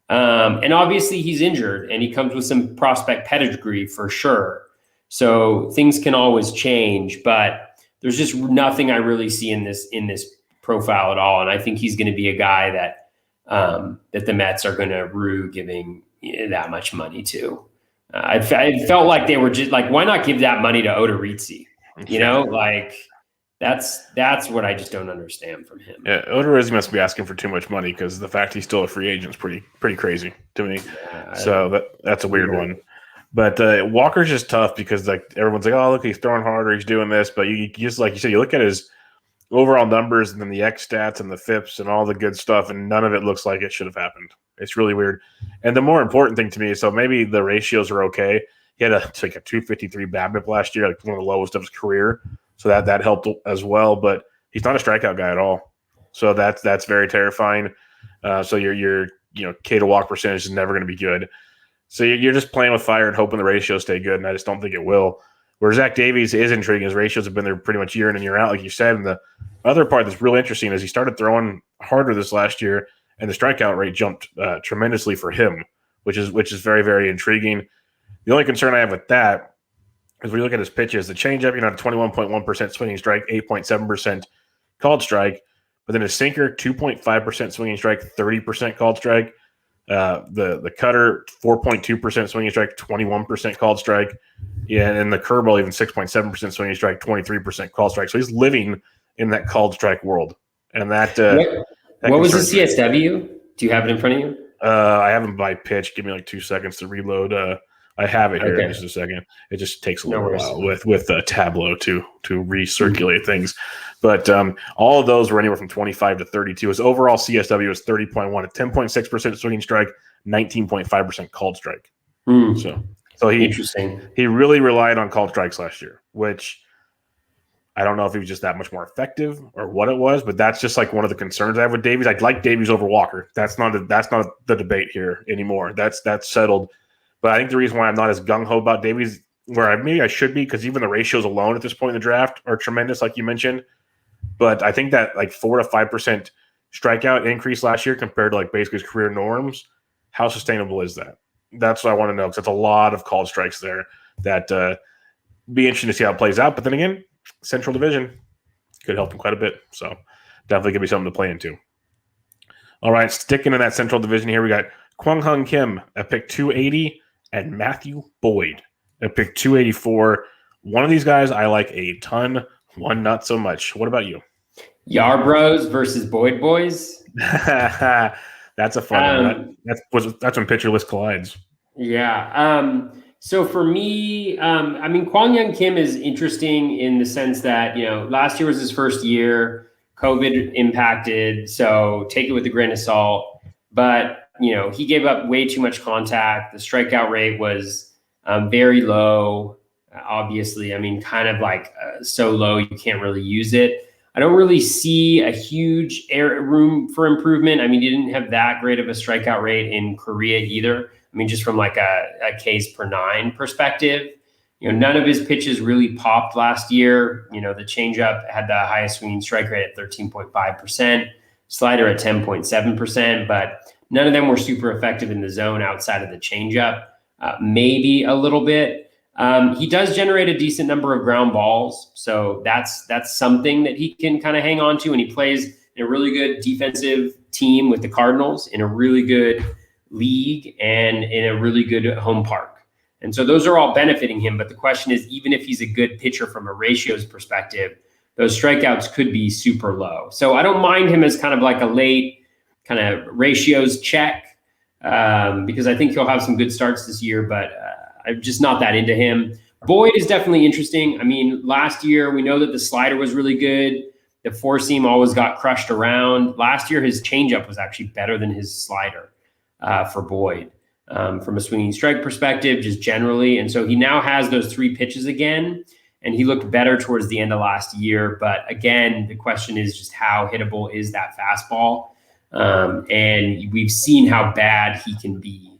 And obviously he's injured and he comes with some prospect pedigree for sure. So things can always change, but there's just nothing I really see in this profile at all. And I think he's going to be a guy that the Mets are going to rue giving that much money to. I felt like they were just like, why not give that money to Odorizzi? You know, like that's what I just don't understand from him. Yeah, Odorizzi must be asking for too much money because the fact he's still a free agent is pretty crazy to me. Yeah, so that's a weird one. But Walker's just tough because like everyone's like, oh look, he's throwing harder, he's doing this, but you just like you said, you look at his overall numbers and then the X stats and the FIPS and all the good stuff, and none of it looks like it should have happened. It's really weird. And the more important thing to me is, so maybe the ratios are okay. He had a 253 BABIP last year, like one of the lowest of his career. So that helped as well. But he's not a strikeout guy at all. So that's very terrifying. So your K to walk percentage is never going to be good. So you're just playing with fire and hoping the ratios stay good, and I just don't think it will. Where Zach Davies is intriguing. His ratios have been there pretty much year in and year out, like you said. And the other part that's really interesting is he started throwing harder this last year, and the strikeout rate jumped tremendously for him, which is very, very intriguing. The only concern I have with that is when you look at his pitches, the changeup, 21.1% swinging strike, 8.7% called strike, but then his sinker, 2.5% swinging strike, 30% called strike. The cutter, 4.2% swinging strike, 21% called strike. Yeah, and the curveball, even 6.7% swinging strike, 23% called strike. So he's living in that called strike world. And that what was his CSW? Do you have it in front of you? I have him by pitch. Give me like 2 seconds to reload. I have it here in just a second. It just takes a little while with Tableau to recirculate things. But all of those were anywhere from 25 to 32. His overall CSW was 30.1, a 10.6% swinging strike, 19.5% called strike. So he really relied on called strikes last year, which I don't know if he was just that much more effective or what it was, but that's just like one of the concerns I have with Davies. I'd like Davies over Walker. That's not the debate here anymore. That's settled. But I think the reason why I'm not as gung-ho about Davies, maybe I should be, because even the ratios alone at this point in the draft are tremendous, like you mentioned. But I think that like 4 to 5% strikeout increase last year compared to like basically his career norms, how sustainable is that? That's what I want to know, because that's a lot of called strikes there. That be interesting to see how it plays out. But then again, Central Division could help him quite a bit. So definitely could be something to play into. All right, sticking in that Central Division here, we got Kwang Hung Kim at pick 280 and Matthew Boyd at pick 284. One of these guys I like a ton, one not so much. What about you? Yarbrough versus Boyd boys. That's a fun one. That's when pitcher list collides. Yeah. So for me, Kwang Hung Kim is interesting in the sense that, last year was his first year, COVID impacted, so take it with a grain of salt. But, he gave up way too much contact. The strikeout rate was very low, obviously. Kind of like so low you can't really use it. I don't really see a huge room for improvement. He didn't have that great of a strikeout rate in Korea either. Just from like a Ks per 9 perspective, none of his pitches really popped last year. The changeup had the highest swinging strike rate at 13.5%, slider at 10.7%, but none of them were super effective in the zone outside of the changeup. Maybe a little bit. He does generate a decent number of ground balls, so that's something that he can kind of hang on to, and he plays in a really good defensive team with the Cardinals in a really good league and in a really good home park. And so those are all benefiting him. But the question is, even if he's a good pitcher from a ratios perspective, those strikeouts could be super low. So I don't mind him as kind of like a late kind of ratios check because I think he'll have some good starts this year, but I'm just not that into him. Boyd is definitely interesting. Last year, we know that the slider was really good. The four seam always got crushed around. Last year, his changeup was actually better than his slider. For Boyd from a swinging strike perspective, just generally. And so he now has those 3 pitches again, and he looked better towards the end of last year. But again, the question is just how hittable is that fastball? And we've seen how bad he can be.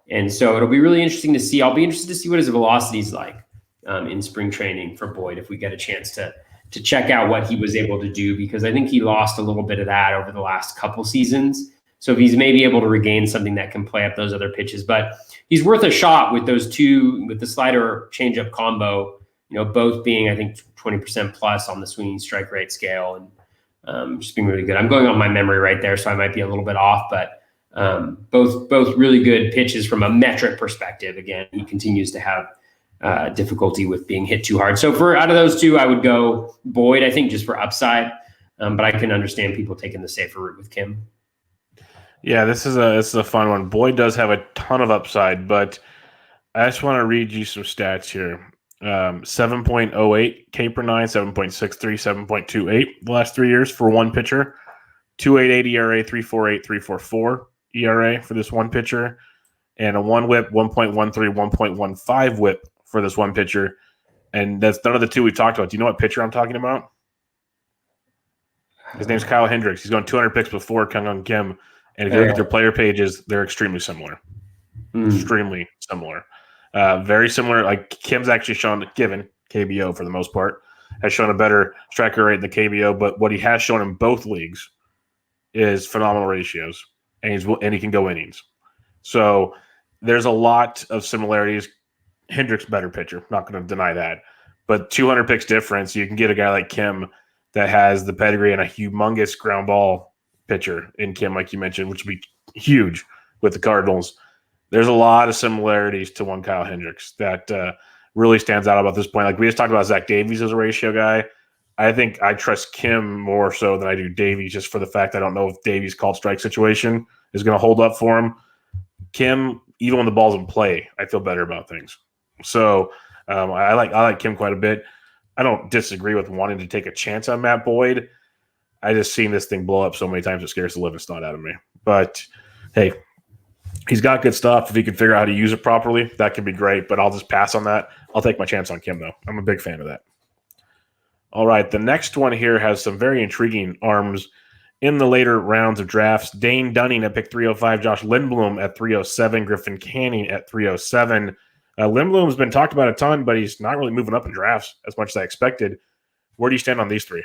And so it'll be really interesting to see. I'll be interested to see what his velocity is like in spring training for Boyd if we get a chance to to check out what he was able to do, because I think he lost a little bit of that over the last couple seasons. So if he's maybe able to regain something that can play up those other pitches, but he's worth a shot with those two, with the slider changeup combo, both being, I think, 20% plus on the swinging strike rate scale, and just being really good. I'm going on my memory right there, so I might be a little bit off, but both really good pitches from a metric perspective. Again, he continues to have difficulty with being hit too hard. So out of those two, I would go Boyd, I think, just for upside, but I can understand people taking the safer route with Kim. Yeah, this is a fun one. Boyd does have a ton of upside, but I just want to read you some stats here. 7.08 K per nine, 7.63, 7.28 the last 3 years for one pitcher. 2.88 ERA, 3.48, 3.44 ERA for this one pitcher, and a one whip, 1.13, 1.15 whip for this one pitcher. And that's none of the two we talked about. Do you know what pitcher I'm talking about? His name's Kyle Hendricks. He's going 200 picks before Kang Kim. And if you look at their player pages, they're extremely similar. Extremely similar. Very similar. Like Kim's actually shown, given KBO for the most part, has shown a better striker rate than the KBO. But what he has shown in both leagues is phenomenal ratios, and he can go innings. So there's a lot of similarities. Hendricks better pitcher, not going to deny that. But 200 picks difference, you can get a guy like Kim that has the pedigree and a humongous ground ball pitcher in Kim, like you mentioned, which would be huge with the Cardinals. There's a lot of similarities to one Kyle Hendricks that really stands out about this point. Like we just talked about Zach Davies as a ratio guy. I think I trust Kim more so than I do Davies, just for the fact I don't know if Davies' called strike situation is going to hold up for him. Kim, even when the ball's in play, I feel better about things. So I like Kim quite a bit. I don't disagree with wanting to take a chance on Matt Boyd. I just seen this thing blow up so many times it scares the living snot out of me. But hey, he's got good stuff. If he can figure out how to use it properly, that could be great. But I'll just pass on that. I'll take my chance on Kim, though. I'm a big fan of that. All right, the next one here has some very intriguing arms in the later rounds of drafts. Dane Dunning at pick 305, Josh Lindblom at 307, Griffin Canning at 307. Lindblom's been talked about a ton, but he's not really moving up in drafts as much as I expected. Where do you stand on these three?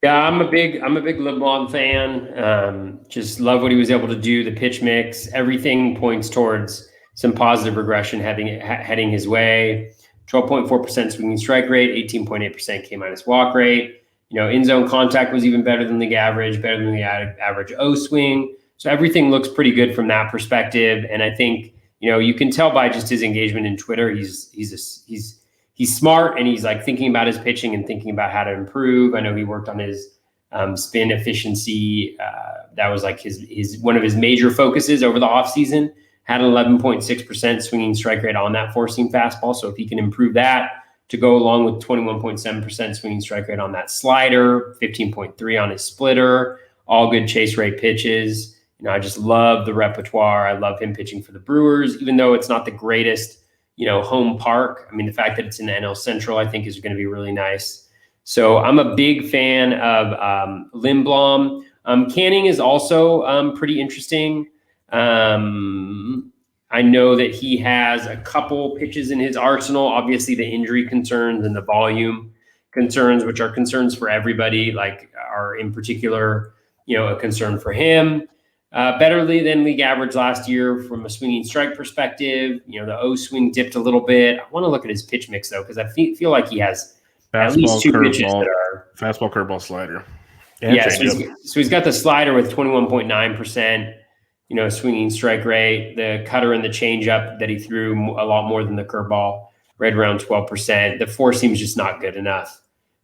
Yeah, I'm a big Lindblom fan. Just love what he was able to do. The pitch mix, everything points towards some positive regression heading his way. 12.4% swinging strike rate, 18.8% K- walk rate. In zone contact was even better than league average, better than the average O swing. So everything looks pretty good from that perspective. And I think you can tell by just his engagement in Twitter, he's smart, and he's like thinking about his pitching and thinking about how to improve. I know he worked on his spin efficiency. That was like his one of his major focuses over the offseason. Had an 11.6% swinging strike rate on that four-seam fastball. So if he can improve that to go along with 21.7% swinging strike rate on that slider, 15.3 on his splitter, all good chase rate pitches. I just love the repertoire. I love him pitching for the Brewers, even though it's not the greatest home park. I mean, the fact that it's in the NL Central, I think, is going to be really nice. So I'm a big fan of Lindblom. Canning is also pretty interesting. I know that he has a couple pitches in his arsenal. Obviously, the injury concerns and the volume concerns, which are concerns for everybody, are in particular, a concern for him. Better than league average last year from a swinging strike perspective. The O swing dipped a little bit. I want to look at his pitch mix, though, because I feel like he has at least two pitches that are fastball, curveball, slider. Yeah, so he's got the slider with 21.9%, swinging strike rate. The cutter and the changeup that he threw a lot more than the curveball, right around 12%. The four seam's just not good enough.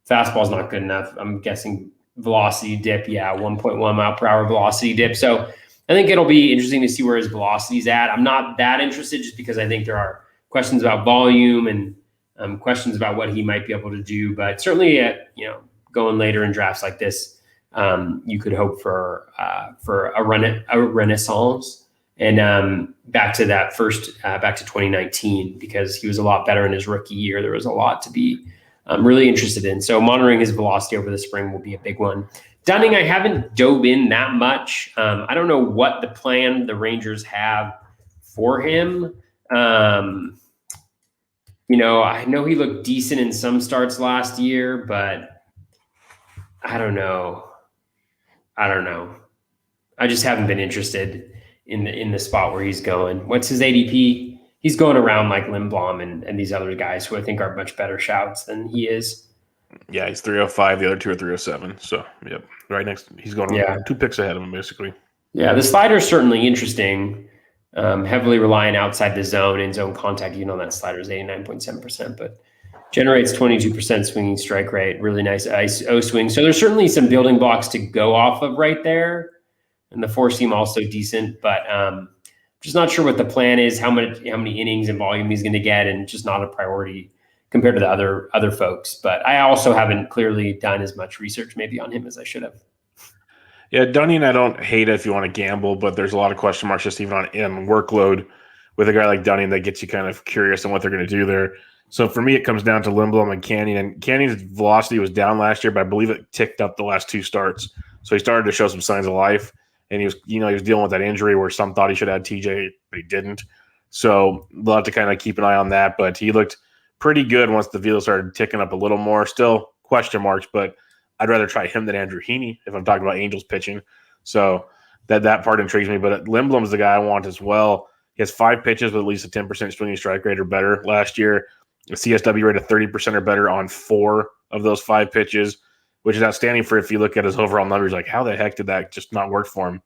Fastball's not good enough. I'm guessing velocity dip, 1.1 mile per hour velocity dip. So I think it'll be interesting to see where his velocity's at. I'm not that interested just because I think there are questions about volume and questions about what he might be able to do. But certainly, going later in drafts like this, you could hope for a renaissance. And back to 2019, because he was a lot better in his rookie year. There was a lot to be really interested in. So monitoring his velocity over the spring will be a big one. Dunning, I haven't dove in that much. I don't know what the plan the Rangers have for him. I know he looked decent in some starts last year, but I don't know. I just haven't been interested in the spot where he's going. What's his ADP? He's going around like Lindblom and these other guys who I think are much better shouts than he is. Yeah, he's 305. The other two are 307. So, yep, right next. He's going 2 picks ahead of him, basically. Yeah, the slider is certainly interesting. Heavily relying outside the zone, in zone contact. That slider is 89.7%, but generates 22% swinging strike rate. Really nice O swing. So there's certainly some building blocks to go off of right there. And the four seam also decent, but just not sure what the plan is, how many innings and volume he's going to get, and just not a priority compared to the other folks. But I also haven't clearly done as much research maybe on him as I should have. Yeah, Dunning, I don't hate it if you want to gamble, but there's a lot of question marks just even on workload with a guy like Dunning that gets you kind of curious on what they're going to do there. So for me, it comes down to Lindblom and Canning. And Canning's velocity was down last year, but I believe it ticked up the last 2 starts. So he started to show some signs of life. And he was dealing with that injury where some thought he should have TJ, but he didn't. So we'll have to kind of keep an eye on that. But he looked pretty good once the velo started ticking up a little more. Still question marks, but I'd rather try him than Andrew Heaney if I'm talking about Angels pitching. So that part intrigues me. But Lindblom's the guy I want as well. He has 5 pitches with at least a 10% swinging strike rate or better last year. A CSW rate of 30% or better on 4 of those 5 pitches, which is outstanding for if you look at his overall numbers. Like, how the heck did that just not work for him?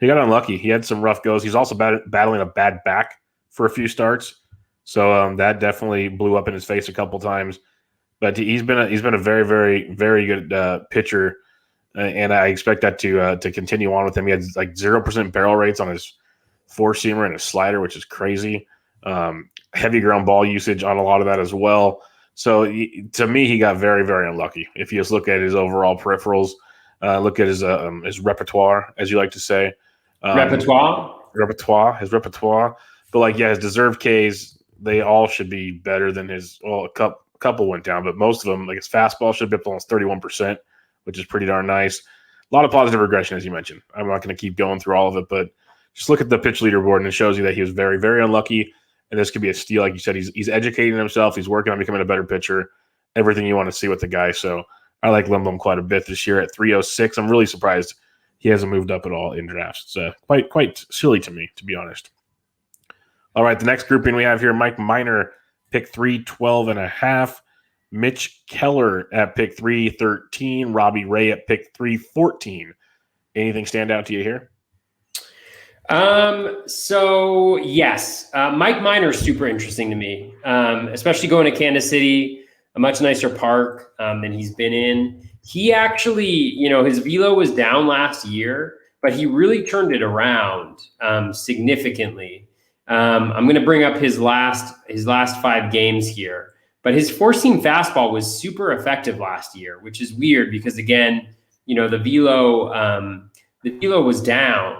He got unlucky. He had some rough goes. He's also battling a bad back for a few starts. So that definitely blew up in his face a couple times. But he's been a very, very, very good pitcher, and I expect that to continue on with him. He had like 0% barrel rates on his 4-seamer and his slider, which is crazy. Heavy ground ball usage on a lot of that as well. So to me, he got very, very unlucky. If you just look at his overall peripherals, look at his repertoire, as you like to say. His repertoire. But his deserved Ks, they all should be better than his. Well, a couple went down, but most of them, like his fastball, should be up to almost 31%, which is pretty darn nice. A lot of positive regression, as you mentioned. I'm not going to keep going through all of it, but just look at the pitch leaderboard, and it shows you that he was very, very unlucky. And this could be a steal. Like you said, he's educating himself. He's working on becoming a better pitcher. Everything you want to see with the guy. So I like Lindblom quite a bit this year at 306. I'm really surprised he hasn't moved up at all in drafts. It's quite silly to me, to be honest. All right, the next grouping we have here, Mike Minor, pick 312.5. Mitch Keller at pick 313. Robbie Ray at pick 314. Anything stand out to you here? So yes, Mike Minor is super interesting to me, especially going to Kansas City, a much nicer park than he's been in. He actually, his velo was down last year, but he really turned it around significantly. I'm going to bring up his last 5 games here, but his 4-seam fastball was super effective last year, which is weird because again, the velo was down.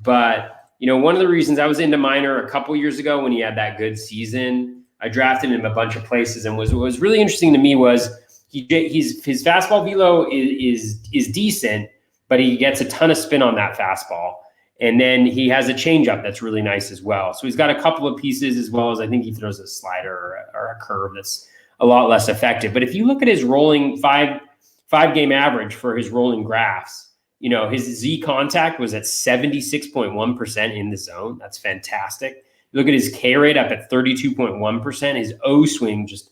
But, one of the reasons I was into Minor a couple years ago when he had that good season, I drafted him a bunch of places, and what was really interesting to me was his fastball velo is decent, but he gets a ton of spin on that fastball. And then he has a changeup that's really nice as well. So he's got a couple of pieces, as well as I think he throws a slider or a curve that's a lot less effective. But if you look at his rolling five-game average for his rolling graphs, his Z contact was at 76.1% in the zone. That's fantastic. Look at his K rate up at 32.1%. His O swing just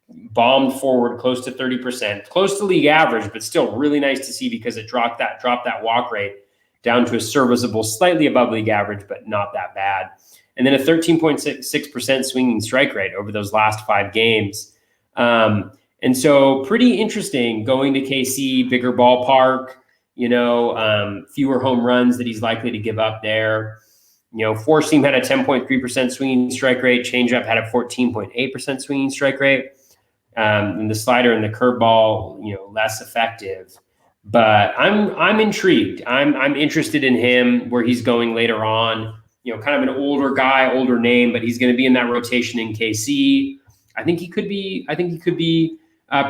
bombed forward close to 30%, close to league average, but still really nice to see because it dropped that walk rate down to a serviceable, slightly above league average, but not that bad. And then a 13.6% swinging strike rate over those last 5 games. And so pretty interesting going to KC, bigger ballpark, fewer home runs that he's likely to give up there. 4-seam had a 10.3% swinging strike rate. Changeup had a 14.8% swinging strike rate. And the slider and the curveball, less effective. But I'm intrigued. I'm interested in him where he's going later on. Kind of an older guy, older name, but he's going to be in that rotation in KC. I think he could be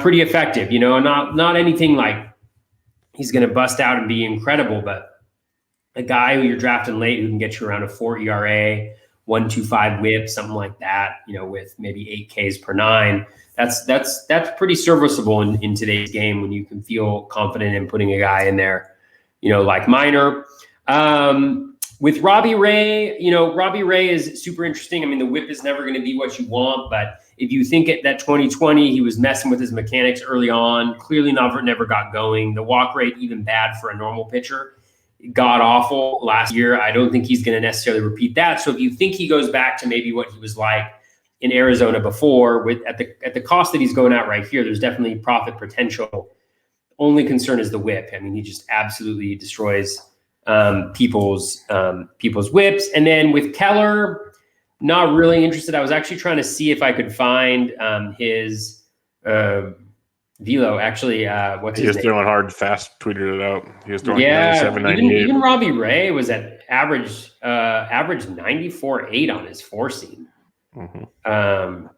pretty effective. Not anything like he's going to bust out and be incredible, but a guy who you're drafting late who can get you around a 4 ERA, 125 whip, something like that, with maybe 8 Ks per 9. That's pretty serviceable in today's game when you can feel confident in putting a guy in there, like Minor. With Robbie Ray, Robbie Ray is super interesting. I mean, the whip is never going to be what you want, but if you think at that 2020, he was messing with his mechanics early on, clearly never got going. The walk rate, even bad for a normal pitcher, god awful last year. I don't think he's going to necessarily repeat that. So if you think he goes back to maybe what he was like in Arizona before, at the cost that he's going at right here, there's definitely profit potential. Only concern is the whip. I mean, he just absolutely destroys people's whips. And then with Keller, not really interested. I was actually trying to see if I could find his velo. Actually, what's his name? He was throwing hard, fast, tweeted it out. He was throwing 97, 98. Even Robbie Ray was at average 94.8 on his four seam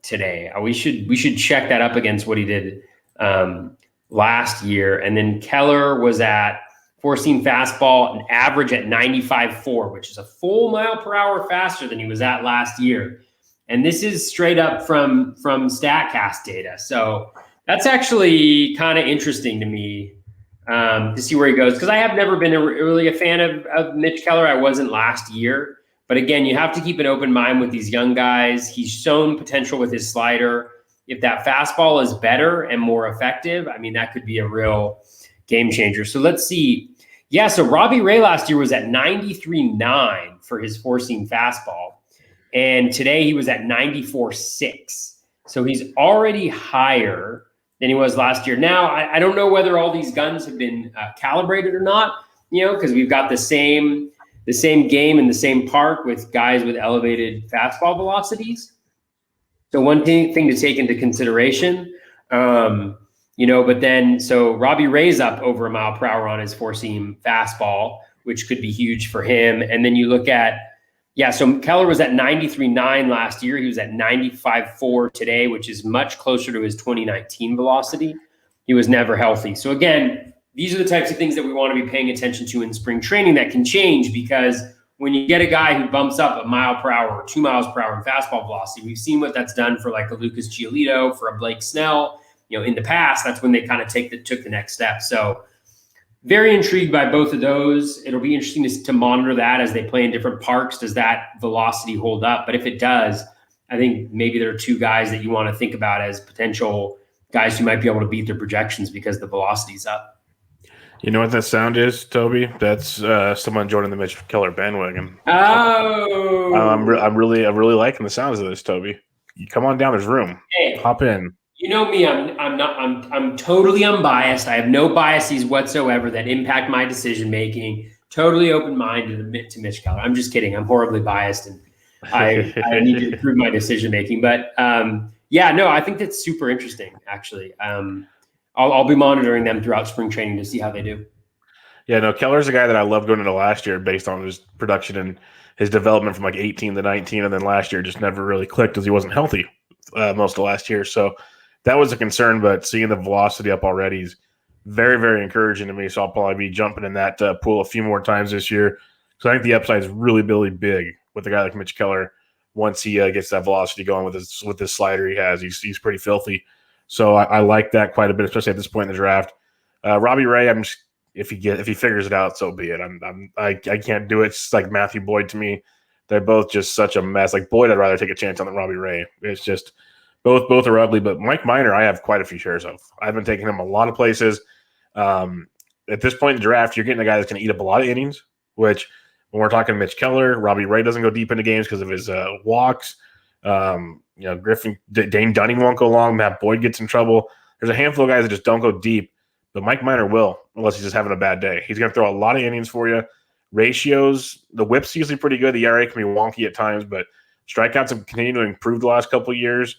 today. We should check that up against what he did last year. And then Keller was at four-seam fastball, an average at 95.4, which is a full mile per hour faster than he was at last year. And this is straight up from StatCast data. So that's actually kind of interesting to me to see where he goes, because I have never been really a fan of Mitch Keller. I wasn't last year. But again, you have to keep an open mind with these young guys. He's shown potential with his slider. If that fastball is better and more effective, I mean, that could be a real game changer. So let's see. Yeah, so Robbie Ray last year was at 93.9 for his four-seam fastball. And today he was at 94.6. So he's already higher than he was last year. Now, I don't know whether all these guns have been calibrated or not, because we've got the same game in the same park with guys with elevated fastball velocities. So one thing to take into consideration, but then, so Robbie Ray's up over a mile per hour on his four-seam fastball, which could be huge for him. And then you look at, so Keller was at 93.9 last year. He was at 95.4 today, which is much closer to his 2019 velocity. He was never healthy. So again, these are the types of things that we want to be paying attention to in spring training that can change, because when you get a guy who bumps up a mile per hour or 2 miles per hour in fastball velocity, we've seen what that's done for like a Lucas Giolito, for a Blake Snell. In the past, that's when they kind of took the next step. So very intrigued by both of those. It'll be interesting to monitor that as they play in different parks. Does that velocity hold up? But if it does, I think maybe there are two guys that you want to think about as potential guys who might be able to beat their projections because the velocity's up. You know what that sound is, Toby? That's someone joining the Mitch Keller bandwagon. Oh, I'm really liking the sounds of this, Toby. You come on down. There's room. Hey. Hop in. You know me, I'm totally unbiased. I have no biases whatsoever that impact my decision making. Totally open-minded to Mitch Keller. I'm just kidding. I'm horribly biased, and I need to improve my decision making. But I think that's super interesting. Actually, I'll be monitoring them throughout spring training to see how they do. Yeah, no, Keller's a guy that I loved going into last year based on his production and his development from like 18 to 19, and then last year just never really clicked because he wasn't healthy most of last year. So that was a concern, but seeing the velocity up already is very, very encouraging to me. So I'll probably be jumping in that pool a few more times this year. So I think the upside is really, really big with a guy like Mitch Keller. Once he gets that velocity going with his slider he has, he's pretty filthy. So I like that quite a bit, especially at this point in the draft. Robbie Ray, if he figures it out, so be it. I can't do it. It's like Matthew Boyd to me. They're both just such a mess. Like Boyd, I'd rather take a chance on than Robbie Ray. It's just both are ugly. But Mike Minor, I have quite a few shares of. I've been taking him a lot of places. At this point in the draft, you're getting a guy that's going to eat up a lot of innings, which when we're talking Mitch Keller, Robbie Ray doesn't go deep into games because of his walks. Griffin, Dane Dunning won't go long. Matt Boyd gets in trouble. There's a handful of guys that just don't go deep, but Mike Minor will, unless he's just having a bad day. He's going to throw a lot of innings for you. Ratios, the whip's usually pretty good. The ERA can be wonky at times, but strikeouts have continued to improve the last couple of years.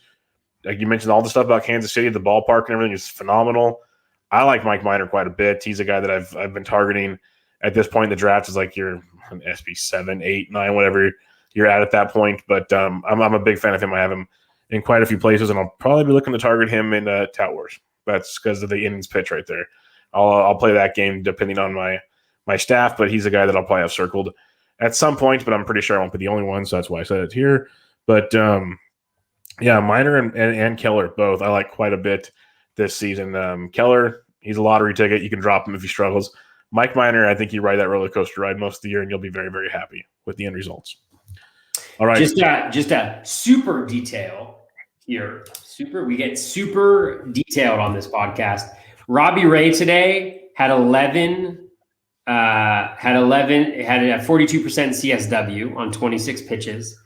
Like you mentioned, all the stuff about Kansas City, the ballpark and everything is phenomenal. I like Mike Minor quite a bit. He's a guy that I've been targeting at this point in the draft. Is like you're an SB 7, 8, 9, whatever you're at that point. But I'm a big fan of him. I have him in quite a few places, and I'll probably be looking to target him in Tout Wars. That's because of the innings pitch right there. I'll play that game depending on my staff, but he's a guy that I'll probably have circled at some point, but I'm pretty sure I won't be the only one, so that's why I said it here. But Minor and Keller both I like quite a bit this season. Keller, he's a lottery ticket. You can drop him if he struggles. Mike Minor, I think you ride that roller coaster ride most of the year, and you'll be very, very happy with the end results. All right. Just a super detail here. We get super detailed on this podcast. Robbie Ray today had 11 had a 42% CSW on 26 pitches.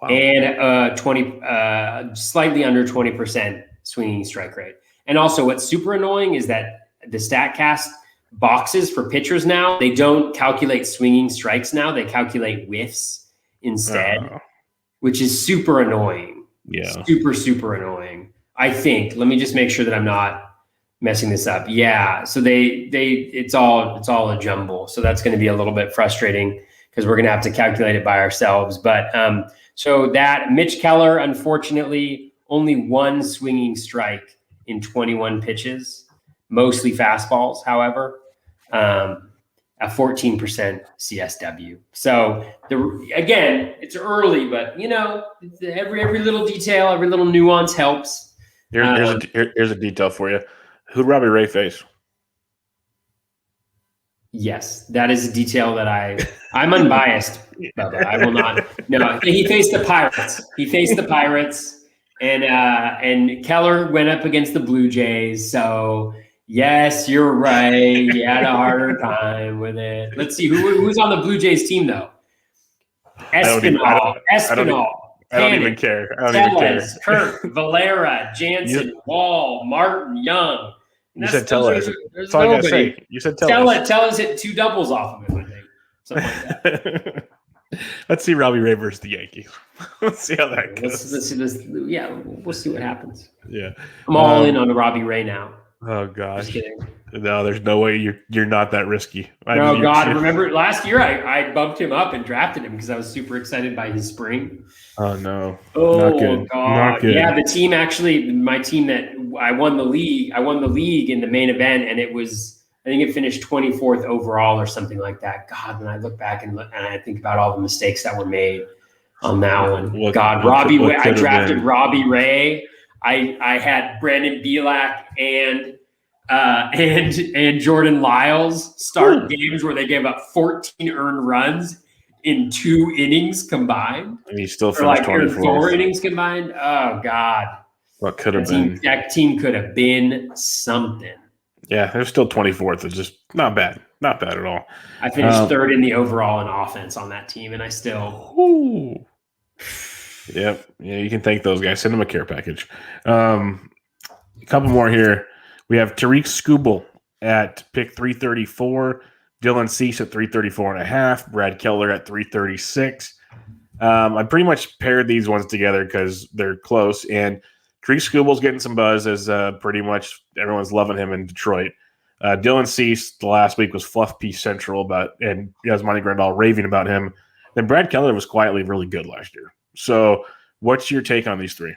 Wow. And slightly under 20% swinging strike rate. And also what's super annoying is that the StatCast boxes for pitchers now, they don't calculate swinging strikes now. They calculate whiffs instead, which is super annoying. Yeah. Super, super annoying. I think, let me just make sure that I'm not messing this up. Yeah. So it's all a jumble. So that's going to be a little bit frustrating because we're going to have to calculate it by ourselves. But so that Mitch Keller, unfortunately, only one swinging strike in 21 pitches, mostly fastballs, however, a 14% CSW. So again, it's early, but every little detail, every little nuance helps. Here's a detail for you. Who'd Robbie Ray face? Yes, that is a detail that I'm unbiased, Bubba. I will not. No, he faced the Pirates. And Keller went up against the Blue Jays. So yes, you're right. He had a harder time with it. Let's see who's on the Blue Jays team though. Espinal. I don't even care. Kirk, Valera, Jansen, Wall, Martin, Young. You said Tellez. That's all I gotta say. You said Tellez. Tellez hit 2 doubles off of him, I think. Something like that. Let's see Robbie Ray versus the Yankees. Let's see how that goes. Let's see this. Yeah, we'll see what happens. Yeah, I'm all in on Robbie Ray now. Oh gosh, just kidding. No, there's no way you're not that risky. Remember last year I bumped him up and drafted him because I was super excited by his spring. Oh no! Oh not good. God! Not good. Yeah, the team my team that I won the league in the main event, and I think it finished 24th overall or something like that. God, when I look back and I think about all the mistakes that were made on that one. I drafted Robbie Ray. I had Brandon Bielak and Jordan Lyles start games where they gave up 14 earned runs in 2 innings combined. And he still finished 24th. 4 innings combined. Oh God. What could have been? That team could have been something. Yeah, they're still 24th. It's just not bad. Not bad at all. I finished 3rd in the overall in offense on that team, and I still. Ooh. Yep. Yeah, you can thank those guys. Send them a care package. A couple more here. We have Tariq Skubal at pick 334, Dylan Cease at 334.5, Brad Keller at 336. I pretty much paired these ones together because they're close, and Tariq Skubal's getting some buzz as pretty much everyone's loving him in Detroit. Dylan Cease the last week was Fluff Piece Central and Yasmani Grandal raving about him. Then Brad Keller was quietly really good last year. So what's your take on these 3?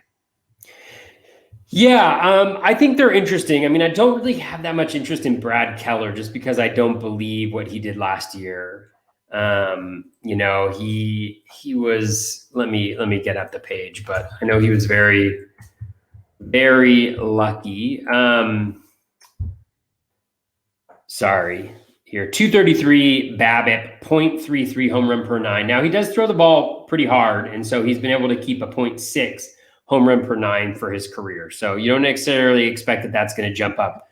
Yeah, I think they're interesting. I mean, I don't really have that much interest in Brad Keller just because I don't believe what he did last year. He was, let me get up the page, but I know he was very, very lucky. Sorry. Here, 233 BABIP, 0.33 home run per 9. Now, he does throw the ball pretty hard, and so he's been able to keep a 0.6 home run per 9 for his career. So you don't necessarily expect that that's going to jump up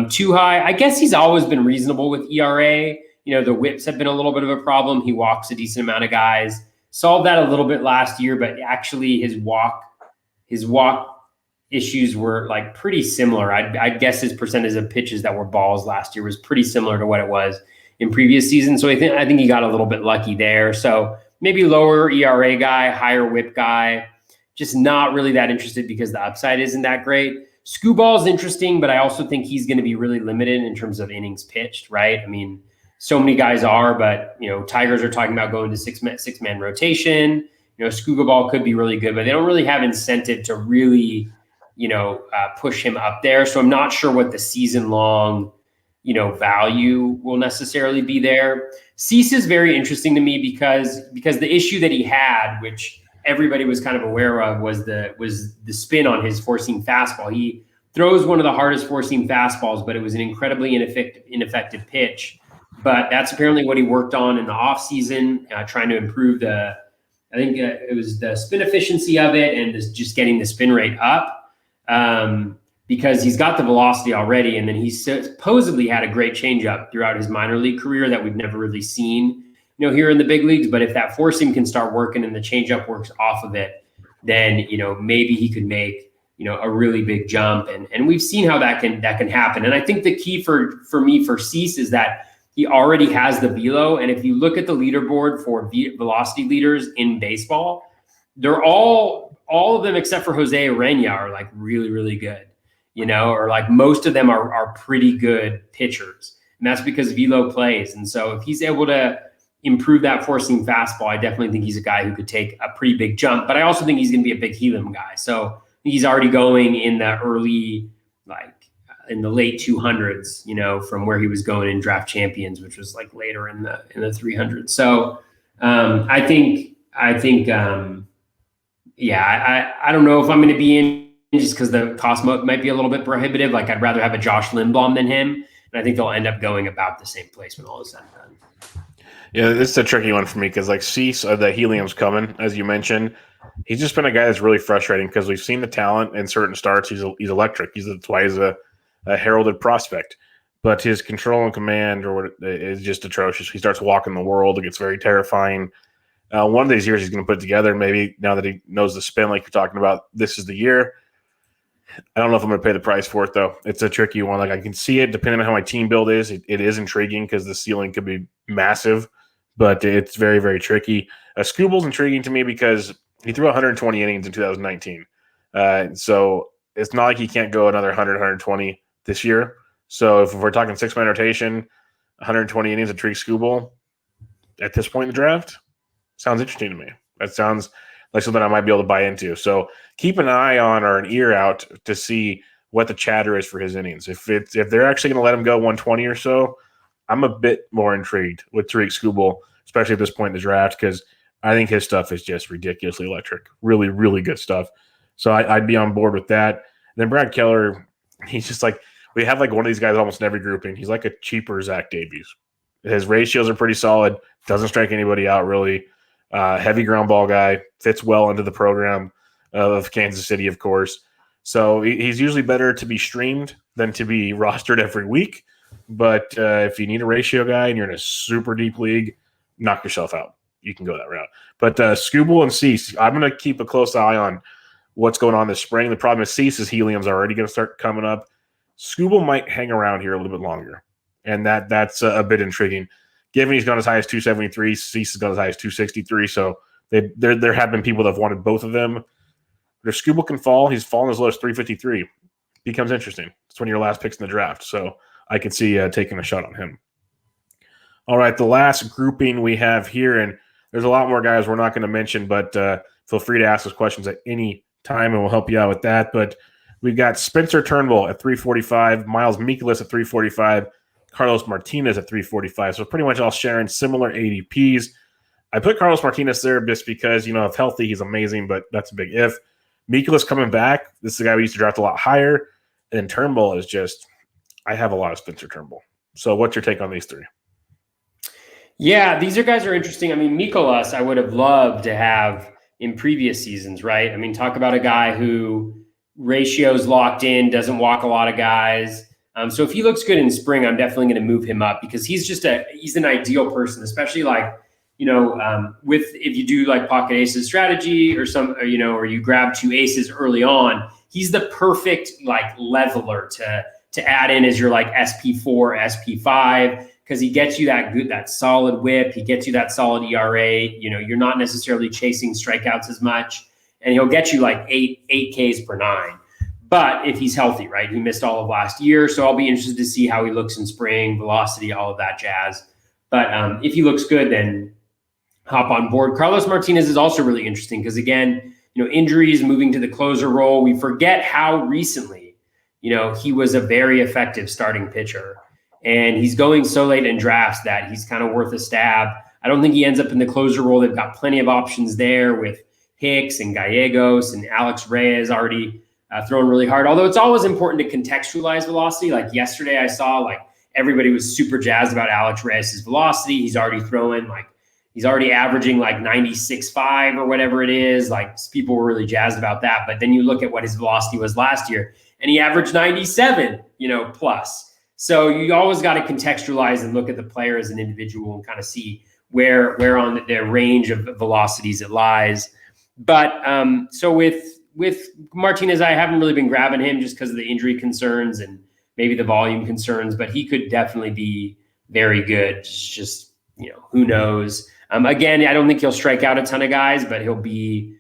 too high. I guess he's always been reasonable with ERA. The whips have been a little bit of a problem. He walks a decent amount of guys. Solved that a little bit last year, but actually his walk issues were like pretty similar. I'd guess his percentage of pitches that were balls last year was pretty similar to what it was in previous seasons. So I think he got a little bit lucky there. So maybe lower ERA guy, higher whip guy, just not really that interested because the upside isn't that great. Skubal is interesting, but I also think he's going to be really limited in terms of innings pitched, right? I mean, so many guys are, but Tigers are talking about going to six-man rotation. Skubal could be really good, but they don't really have incentive to really push him up there. So I'm not sure what the season long, value will necessarily be there. Cease is very interesting to me because the issue that he had, which everybody was kind of aware of, was the spin on his four-seam fastball. He throws one of the hardest four-seam fastballs, but it was an incredibly ineffective pitch. But that's apparently what he worked on in the offseason, trying to improve it was the spin efficiency of it and just getting the spin rate up, because he's got the velocity already. And then he supposedly had a great changeup throughout his minor league career that we've never really seen, here in the big leagues. But if that four seam can start working and the changeup works off of it, then, maybe he could make, a really big jump. And we've seen how that can happen. And I think the key for me for Cease is that he already has the velo. And if you look at the leaderboard for velocity leaders in baseball, they're all of them except for Jose Urena are like really, really good, or like most of them are pretty good pitchers. And that's because velo plays. And so if he's able to improve that four-seam fastball, I definitely think he's a guy who could take a pretty big jump. But I also think he's going to be a big helium guy. So he's already going in the early, in the late 200s, from where he was going in Draft Champions, which was like later in the 300s. So I don't know if I'm going to be in just because the cost might be a little bit prohibitive. Like I'd rather have a Josh Lindblom than him. And I think they'll end up going about the same place when all is said and done. Yeah, this is a tricky one for me because Cease, the helium's coming, as you mentioned. He's just been a guy that's really frustrating because we've seen the talent in certain starts. He's electric. That's why he's a heralded prospect. But his control and command is just atrocious. He starts walking the world. It gets very terrifying. One of these years he's going to put together. Maybe now that he knows the spin, like you're talking about, this is the year. I don't know if I'm going to pay the price for it, though. It's a tricky one. Like I can see it depending on how my team build is. It is intriguing because the ceiling could be massive, but it's very, very tricky. Skubal's intriguing to me because he threw 120 innings in 2019. So it's not like he can't go another 100, 120 this year. So if we're talking six-man rotation, 120 innings of Tariq Skubal at this point in the draft, sounds interesting to me. That sounds like something I might be able to buy into. So keep an eye on or an ear out to see what the chatter is for his innings. If they're actually going to let him go 120 or so, I'm a bit more intrigued with Tariq Skubal, especially at this point in the draft, because I think his stuff is just ridiculously electric. Really, really good stuff. So I'd be on board with that. And then Brad Keller, he's just like, we have like one of these guys almost in every grouping. He's like a cheaper Zach Davies. His ratios are pretty solid. Doesn't strike anybody out really. Heavy ground ball guy. Fits well into the program of Kansas City, of course. So he's usually better to be streamed than to be rostered every week. But if you need a ratio guy and you're in a super deep league, knock yourself out. You can go that route. But Skubal and Cease, I'm going to keep a close eye on what's going on this spring. The problem is Cease's helium's already going to start coming up. Skubal might hang around here a little bit longer, and that's a bit intriguing. Given he's gone as high as 273, Cease has gone as high as 263, so there have been people that have wanted both of them. But if Skubal can fall, he's fallen as low as 353. Becomes interesting. It's one of your last picks in the draft, so I can see taking a shot on him. All right, the last grouping we have here, and there's a lot more guys we're not going to mention, but feel free to ask us questions at any time, and we'll help you out with that. But we've got Spencer Turnbull at 345, Miles Mikolas at 345, Carlos Martinez at 345. So pretty much all sharing similar ADPs. I put Carlos Martinez there just because, if healthy, he's amazing, but that's a big if. Mikolas coming back, this is a guy we used to draft a lot higher. And then Turnbull is just, I have a lot of Spencer Turnbull. So what's your take on these three? Yeah, these guys are interesting. I mean, Mikolas, I would have loved to have in previous seasons, right? I mean, talk about a guy who ratios locked in, doesn't walk a lot of guys. So if he looks good in spring, I'm definitely going to move him up because he's an ideal person, especially with if you do like pocket aces strategy or or you grab two aces early on, he's the perfect like leveler to add in as your like SP4, SP5, because he gets you that solid whip. He gets you that solid ERA. You're not necessarily chasing strikeouts as much, and he'll get you like eight Ks per nine. But if he's healthy, right? He missed all of last year, so I'll be interested to see how he looks in spring, velocity, all of that jazz. But if he looks good, then hop on board. Carlos Martinez is also really interesting because, again, injuries, moving to the closer role. We forget how recently, he was a very effective starting pitcher. And he's going so late in drafts that he's kind of worth a stab. I don't think he ends up in the closer role. They've got plenty of options there with Hicks and Gallegos, and Alex Reyes already throwing really hard. Although it's always important to contextualize velocity. Like yesterday I saw like everybody was super jazzed about Alex Reyes' velocity. He's already averaging like 96.5 or whatever it is. Like people were really jazzed about that. But then you look at what his velocity was last year and he averaged 97, plus. So you always got to contextualize and look at the player as an individual and kind of see where on their range of velocities it lies. But so with Martinez, I haven't really been grabbing him just because of the injury concerns and maybe the volume concerns, but he could definitely be very good. Just, who knows? Again, I don't think he'll strike out a ton of guys, but he'll be,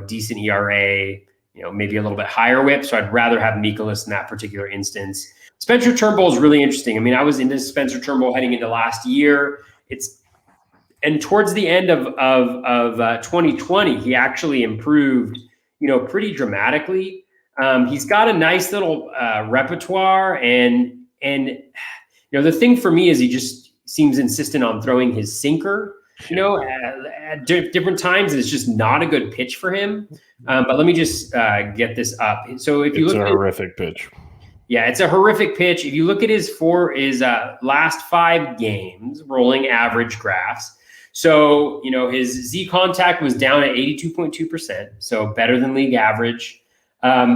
decent ERA, maybe a little bit higher whip. So I'd rather have Mikolas in that particular instance. Spencer Turnbull is really interesting. I mean, I was into Spencer Turnbull heading into last year. And towards the end of 2020, he actually improved, pretty dramatically. He's got a nice little repertoire, and the thing for me is he just seems insistent on throwing his sinker, at different times, and it's just not a good pitch for him. But let me just get this up. So if you look, it's a horrific pitch. Yeah, it's a horrific pitch. If you look at his last 5 games rolling average graphs. So, his Z contact was down at 82.2%, so better than league average.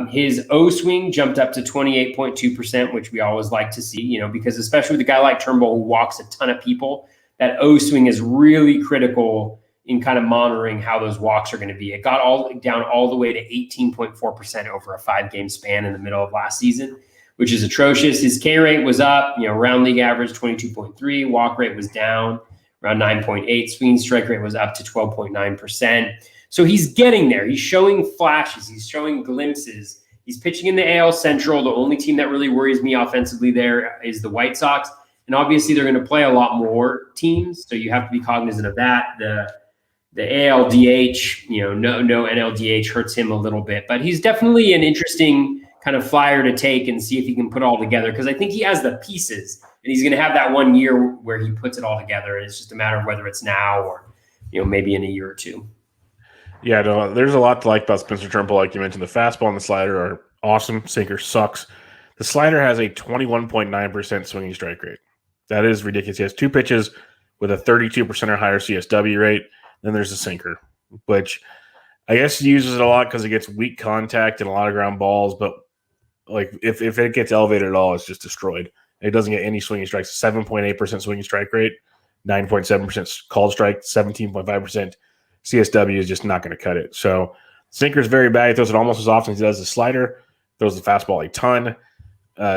His O swing jumped up to 28.2%, which we always like to see, because especially with a guy like Turnbull who walks a ton of people, that O swing is really critical in kind of monitoring how those walks are going to be. It got down all the way to 18.4% over a 5-game span in the middle of last season, which is atrocious. His K rate was up, around league average 22.3, walk rate was down around 9.8, swinging strike rate was up to 12.9%. So he's getting there. He's showing flashes. He's showing glimpses. He's pitching in the AL Central. The only team that really worries me offensively there is the White Sox. And obviously they're going to play a lot more teams. So you have to be cognizant of that. The ALDH, no NLDH hurts him a little bit. But he's definitely an interesting kind of flyer to take and see if he can put it all together. Because I think he has the pieces. And he's going to have that 1 year where he puts it all together. And it's just a matter of whether it's now or, maybe in a year or two. Yeah, no, there's a lot to like about Spencer Turnbull. Like you mentioned, the fastball and the slider are awesome. Sinker sucks. The slider has a 21.9% swinging strike rate. That is ridiculous. He has 2 pitches with a 32% or higher CSW rate. Then there's the sinker, which I guess he uses it a lot because it gets weak contact and a lot of ground balls. But like if it gets elevated at all, it's just destroyed. It doesn't get any swinging strikes. 7.8% swinging strike rate, 9.7% called strike, 17.5% CSW is just not going to cut it. So sinker is very bad. He throws it almost as often as he does the slider. Throws the fastball a ton.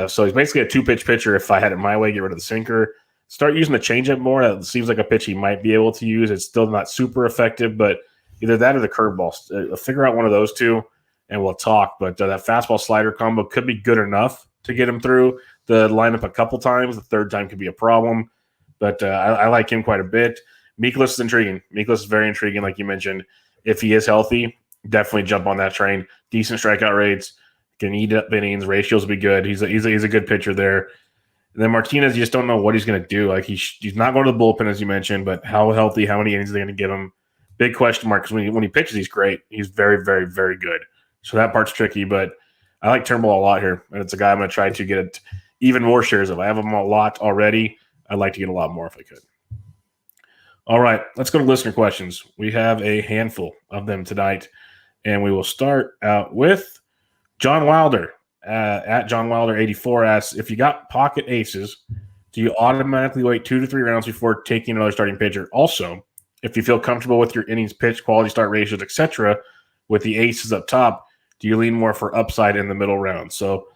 So he's basically a 2-pitch pitcher. If I had it my way, get rid of the sinker. Start using the changeup more. That seems like a pitch he might be able to use. It's still not super effective, but either that or the curveball. Figure out one of those two, and we'll talk. But that fastball slider combo could be good enough to get him through the lineup a couple times. The third time could be a problem, but I like him quite a bit. Mikolas is intriguing. Mikolas is very intriguing, like you mentioned. If he is healthy, definitely jump on that train. Decent strikeout rates, can eat up innings, ratios will be good. He's a good pitcher there. And then Martinez, you just don't know what he's going to do. Like he's not going to the bullpen, as you mentioned, but how healthy, how many innings are they going to give him? Big question mark, because when he pitches, he's great. He's very, very, very good. So that part's tricky, but I like Turnbull a lot here, and it's a guy I'm going to try to get even more shares of. I have him a lot already. I'd like to get a lot more if I could. All right, let's go to listener questions. We have a handful of them tonight, and we will start out with John Wilder. At John Wilder 84 asks, if you got pocket aces, do you automatically wait 2 to 3 rounds before taking another starting pitcher? Also, if you feel comfortable with your innings pitch, quality start ratios, etc., with the aces up top, do you lean more for upside in the middle round? So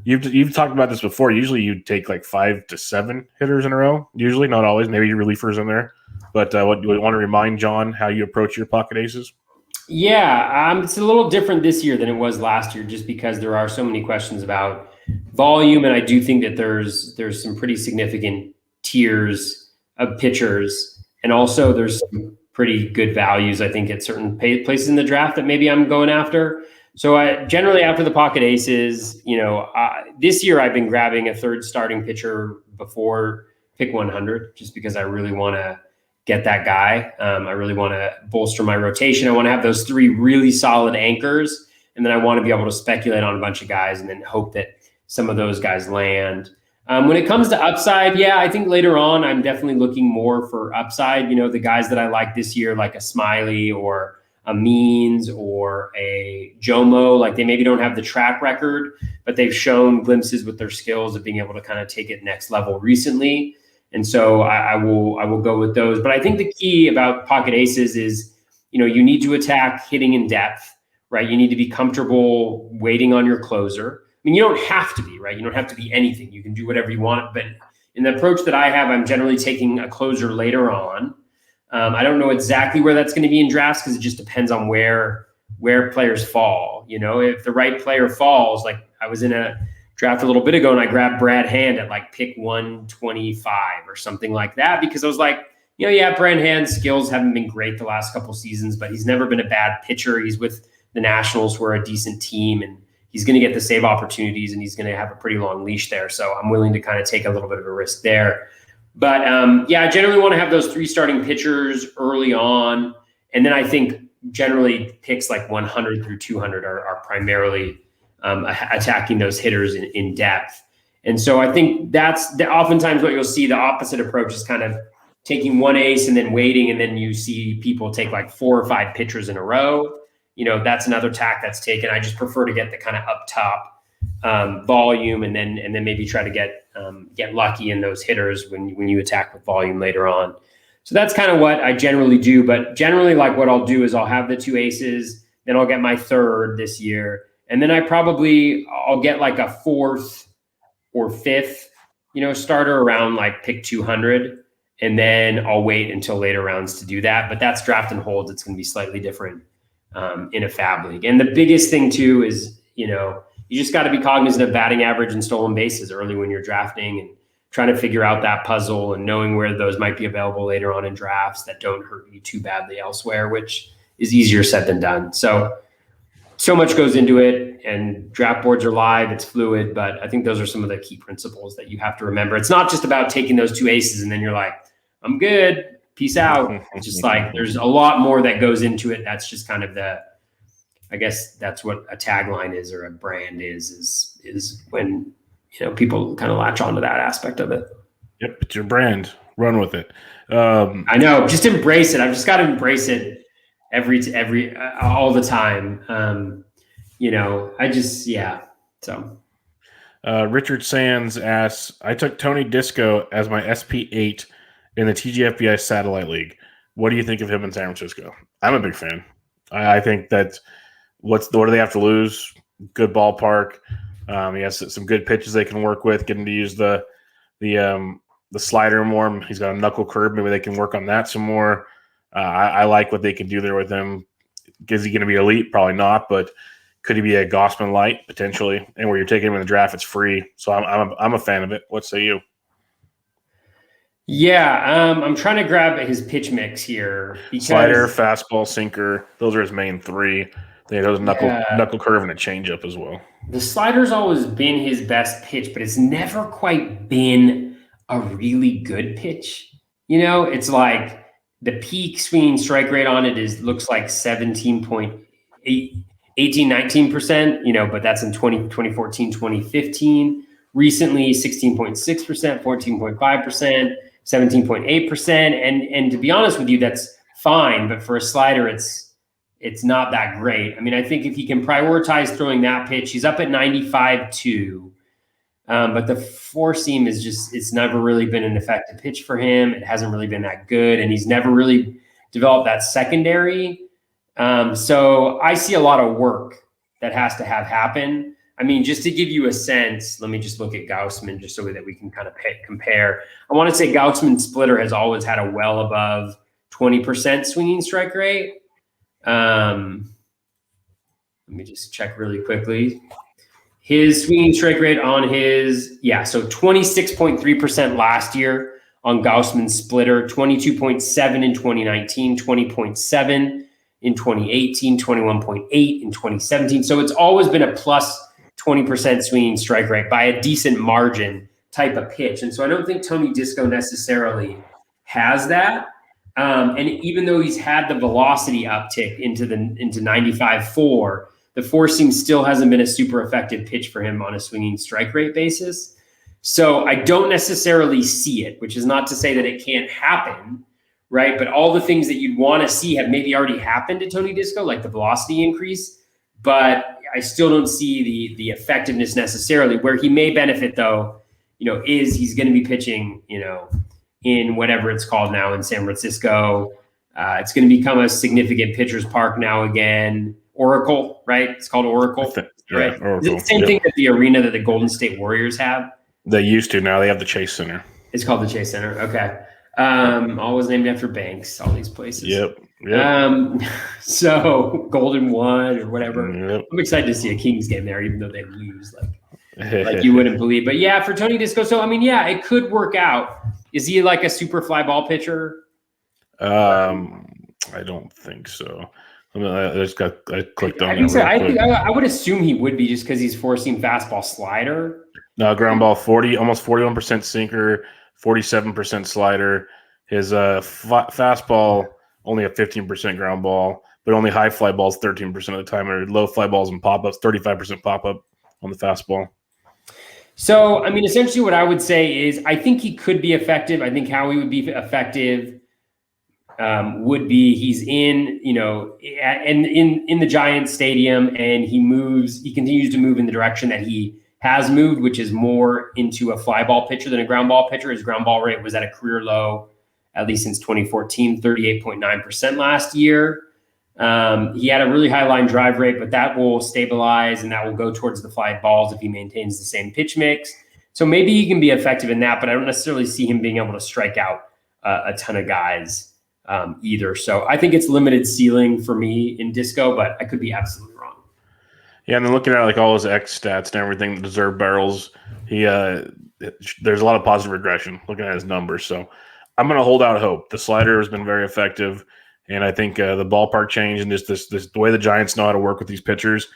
you've talked about this before. Usually you take like 5 to 7 hitters in a row. Usually, not always. Maybe your relievers in there. But what do you want to remind John how you approach your pocket aces? Yeah, it's a little different this year than it was last year, just because there are so many questions about volume, and I do think that there's some pretty significant tiers of pitchers, and also there's some pretty good values, I think, at certain places in the draft that maybe I'm going after. So generally after the pocket aces, this year I've been grabbing a third starting pitcher before pick 100, just because I really want to get that guy. I really want to bolster my rotation. I want to have those 3 really solid anchors, and then I want to be able to speculate on a bunch of guys and then hope that some of those guys land. When it comes to upside, I think later on I'm definitely looking more for upside. The guys that I like this year, like a Smiley or a Means or a Jomo, like they maybe don't have the track record, but they've shown glimpses with their skills of being able to kind of take it next level recently. And so I will go with those. But I think the key about pocket aces is, you need to attack hitting in depth, right? You need to be comfortable waiting on your closer. I mean, you don't have to be, right? You don't have to be anything. You can do whatever you want. But in the approach that I have, I'm generally taking a closer later on. I don't know exactly where that's going to be in drafts because it just depends on where players fall. If the right player falls, like I was in a draft a little bit ago and I grabbed Brad Hand at like pick 125 or something like that, because I was like, Brad Hand's skills haven't been great the last couple seasons, but he's never been a bad pitcher. He's with the Nationals, who are a decent team, and he's going to get the save opportunities and he's going to have a pretty long leash there. So I'm willing to kind of take a little bit of a risk there. But I generally want to have those 3 starting pitchers early on. And then I think generally picks like 100 through 200 are primarily attacking those hitters in depth. And so I think that's oftentimes what you'll see. The opposite approach is kind of taking 1 ace and then waiting. And then you see people take like 4 or 5 pitchers in a row. That's another tack that's taken. I just prefer to get the kind of up top volume and then maybe try to get lucky in those hitters when you attack with volume later on. So that's kind of what I generally do. But generally, like what I'll do is I'll have the 2 aces, then I'll get my 3rd this year, and then I'll get like a 4th or 5th, starter around like pick 200, and then I'll wait until later rounds to do that. But that's draft and holds. It's going to be slightly different in a fab league. And the biggest thing too is you just got to be cognizant of batting average and stolen bases early when you're drafting and trying to figure out that puzzle and knowing where those might be available later on in drafts that don't hurt you too badly elsewhere, which is easier said than done. So much goes into it, and draft boards are live. It's fluid, but I think those are some of the key principles that you have to remember. It's not just about taking those 2 aces and then you're like, I'm good, peace out. It's just like, there's a lot more that goes into it. That's just kind of I guess that's what a tagline is, or a brand is when, people kind of latch onto that aspect of it. Yep. It's your brand. Run with it. I know, just embrace it. I've just got to embrace it all the time. So. Richard Sands asks, I took Tony Disco as my SP8 in the TGFBI Satellite League. What do you think of him in San Francisco? I'm a big fan. I think that what do they have to lose? Good ballpark. He has some good pitches they can work with. Get him to use the slider more. He's got a knuckle curve. Maybe they can work on that some more. I like what they can do there with him. Is he going to be elite? Probably not. But could he be a Gossman light potentially? And where you're taking him in the draft, it's free. So I'm a fan of it. What say you? Yeah, I'm trying to grab his pitch mix here. Slider, fastball, sinker. Those are his main 3. They have those knuckle curve and a changeup as well. The slider's always been his best pitch, but it's never quite been a really good pitch. It's like the peak swinging strike rate on it looks like 19%, but that's in 2014, 2015. Recently, 16.6%, 14.5%, 17.8%. And to be honest with you, that's fine. But for a slider, it's not that great. I mean, I think if he can prioritize throwing that pitch, he's up at 95.2. But the 4-seam it's never really been an effective pitch for him. It hasn't really been that good. And he's never really developed that secondary. So I see a lot of work that has to happen. I mean, just to give you a sense, let me just look at Gaussman just so that we can kind of compare. I want to say Gaussman splitter has always had a well above 20% swinging strike rate. Let me just check really quickly. His swinging strike rate on so 26.3% last year on Gaussman splitter, 22.7 in 2019, 20.7 in 2018, 21.8 in 2017. So it's always been a plus 20% swinging strike rate by a decent margin type of pitch. And so I don't think Tony Disco necessarily has that. And even though he's had the velocity uptick into 95.4, the four seam still hasn't been a super effective pitch for him on a swinging strike rate basis. So I don't necessarily see it, which is not to say that it can't happen, right? But all the things that you'd want to see have maybe already happened to Tony Disco, like the velocity increase. But I still don't see the effectiveness necessarily. Where he may benefit, though, is he's going to be pitching, in whatever it's called now in San Francisco. It's going to become a significant pitcher's park now again. Oracle, right? It's called Oracle, right? Oracle, is it the same thing that the arena that the Golden State Warriors have? They used to. Now they have the Chase Center. It's called the Chase Center. Okay. Always named after banks, all these places. Yep. So Golden One or whatever. Yep. I'm excited to see a Kings game there, even though they lose like you wouldn't believe. But yeah, for Tony Disco, so I mean, yeah, it could work out. Is he like a super fly ball pitcher? I don't think so. I clicked on it. I would assume he would be just because he's four-seam fastball slider. No, ground ball 40, almost 41% sinker, 47% slider. His fastball only a 15% ground ball, but only high fly balls 13% of the time, or low fly balls and pop ups 35% pop up on the fastball. So, I mean, essentially what I would say is I think he could be effective. I think how he would be effective would be he's in, and in the Giants stadium, and he continues to move in the direction that he has moved, which is more into a fly ball pitcher than a ground ball pitcher. His ground ball rate was at a career low, at least since 2014, 38.9% last year. He had a really high line drive rate, but that will stabilize and that will go towards the fly balls if he maintains the same pitch mix. So maybe he can be effective in that, but I don't necessarily see him being able to strike out a ton of guys either. So I think it's limited ceiling for me in Disco, but I could be absolutely wrong. Yeah, and then looking at all his X stats and everything, deserved barrels, there's a lot of positive regression looking at his numbers. So I'm going to hold out hope. The slider has been very effective, and I think the ballpark change and just this the way the Giants know how to work with these pitchers,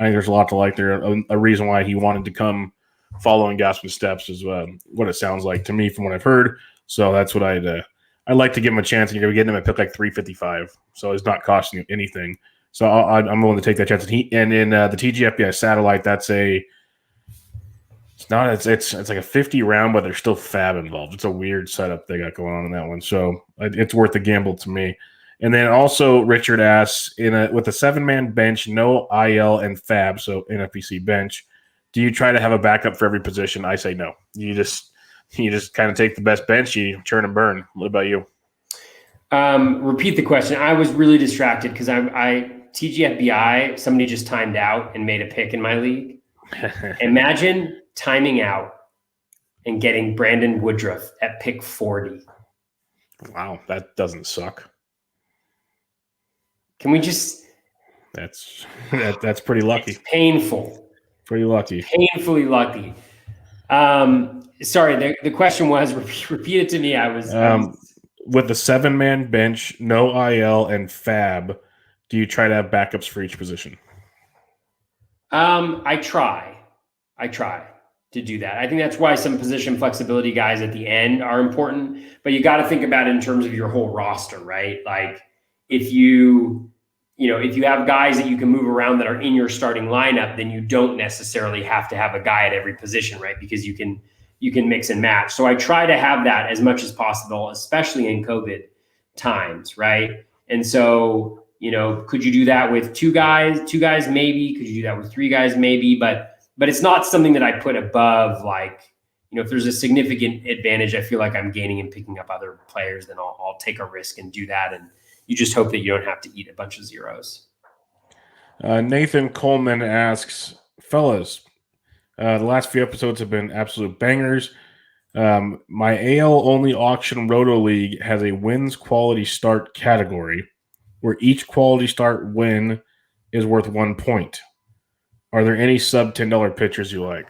I think there's a lot to like there. A reason why he wanted to come following Gausman's steps is what it sounds like to me from what I've heard. So that's what I'd like to give him a chance, and you're going to get him at pick like 355. So it's not costing you anything. So I'm willing to take that chance. And in the TGFBI satellite, it's like a 50 round, but there's still fab involved. It's a weird setup they got going on in that one. So it's worth the gamble to me. And then also Richard asks, with a 7-man bench, no IL and fab, so NFBC bench, do you try to have a backup for every position? I say no. You just kind of take the best bench, you churn and burn. What about you? Repeat the question. I was really distracted because I TGFBI, somebody just timed out and made a pick in my league. Imagine timing out and getting Brandon Woodruff at pick 40. Wow, that doesn't suck. Can we just? That's pretty lucky. It's painful. Pretty lucky. Painfully lucky. Sorry, the question was repeat it to me. I was with the 7-man bench, no IL and fab. Do you try to have backups for each position? I try to do that. I think that's why some position flexibility guys at the end are important, but you got to think about it in terms of your whole roster, right? Like if you have guys that you can move around that are in your starting lineup, then you don't necessarily have to have a guy at every position, right? Because you can mix and match. So I try to have that as much as possible, especially in COVID times, right? And so, could you do that with two guys maybe? Could you do that with 3 guys maybe? But it's not something that I put above, if there's a significant advantage I feel like I'm gaining and picking up other players, then I'll take a risk and do that. And you just hope that you don't have to eat a bunch of zeros. Nathan Coleman asks, fellas, the last few episodes have been absolute bangers. My AL-only auction Roto League has a wins quality start category where each quality start win is worth 1 point. Are there any sub $10 pitchers you like?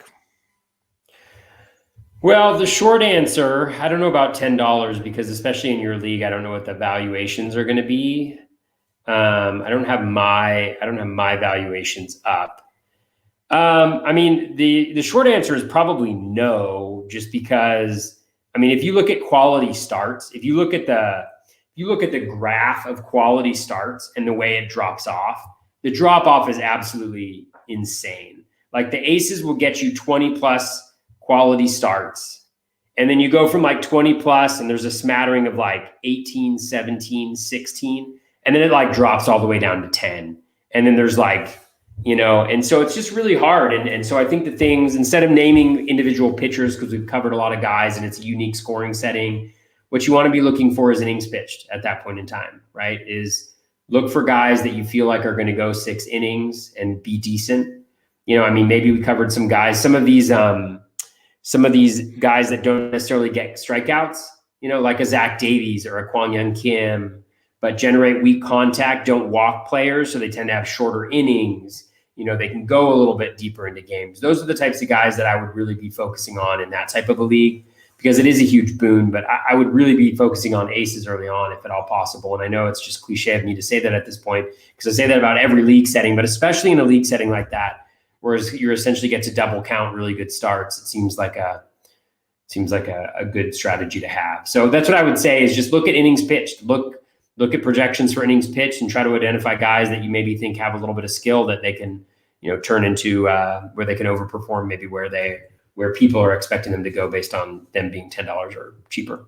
Well, the short answer, I don't know about $10 because especially in your league, I don't know what the valuations are going to be. I don't have my valuations up. I mean, the short answer is probably no, just because, I mean, if you look at quality starts, if you look at the graph of quality starts and the way it drops off, the drop off is absolutely insane. Like the aces will get you 20 plus quality starts. And then you go from like 20 plus and there's a smattering of like 18, 17, 16. And then it like drops all the way down to 10. And then there's like, and so it's just really hard. And so I think the things, instead of naming individual pitchers, because we've covered a lot of guys and it's a unique scoring setting, what you want to be looking for is innings pitched at that point in time, right? Is look for guys that you feel like are going to go 6 innings and be decent. I mean, maybe we covered some guys, some of these guys that don't necessarily get strikeouts, like a Zach Davies or a Kwang Young Kim, but generate weak contact, don't walk players, so they tend to have shorter innings. They can go a little bit deeper into games. Those are the types of guys that I would really be focusing on in that type of a league, because it is a huge boon, but I would really be focusing on aces early on if at all possible. And I know it's just cliche of me to say that at this point, because I say that about every league setting, but especially in a league setting like that, whereas you essentially get to double count really good starts, it seems like a good strategy to have. So that's what I would say, is just look at innings pitched, look at projections for innings pitched, and try to identify guys that you maybe think have a little bit of skill that they can, turn into where they can overperform, maybe where people are expecting them to go based on them being $10 or cheaper.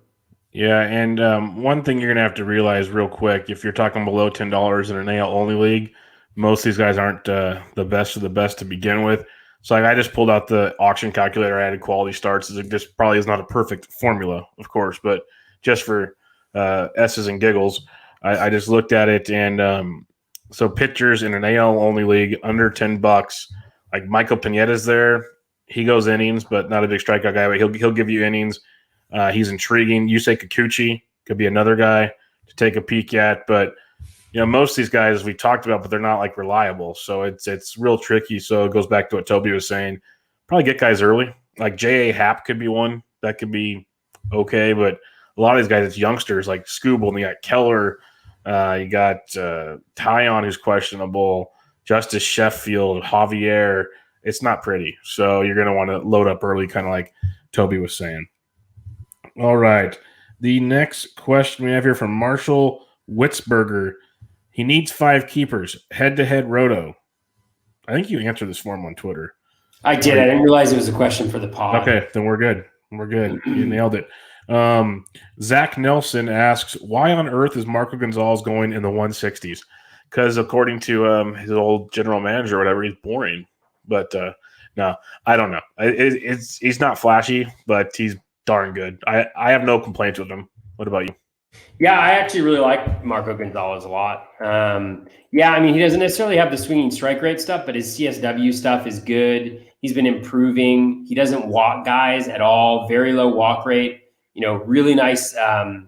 Yeah, and one thing you're going to have to realize real quick, if you're talking below $10 in an AL only league, most of these guys aren't the best of the best to begin with. So I just pulled out the auction calculator, added quality starts. This probably is not a perfect formula, of course, but just for S's and giggles, I just looked at it, and so pitchers in an AL only league under $10, like Michael Pineda's there. He goes innings, but not a big strikeout guy, but he'll give you innings. He's intriguing. Yusei Kikuchi could be another guy to take a peek at, but most of these guys we talked about, but they're not like reliable, so it's real tricky. So it goes back to what Toby was saying. Probably get guys early, like J.A. Happ could be one that could be okay, but a lot of these guys, it's youngsters like Skubal, and you got Keller, you got Tyon, who's questionable, Justice Sheffield, Javier. It's not pretty, so you're going to want to load up early, kind of like Toby was saying. All right, the next question we have here from Marshall Witzberger. He needs 5 keepers, head-to-head roto. I think you answered this for him on Twitter. I did. I didn't realize it was a question for the pod. Okay, then we're good. You nailed it. Zach Nelson asks, why on earth is Marco Gonzalez going in the 160s? Because according to his old general manager or whatever, he's boring. But no, I don't know. He's not flashy, but he's darn good. I have no complaints with him. What about you? Yeah, I actually really like Marco Gonzalez a lot. Yeah, I mean, he doesn't necessarily have the swinging strike rate stuff, but his CSW stuff is good. He's been improving. He doesn't walk guys at all. Very low walk rate. Really nice. I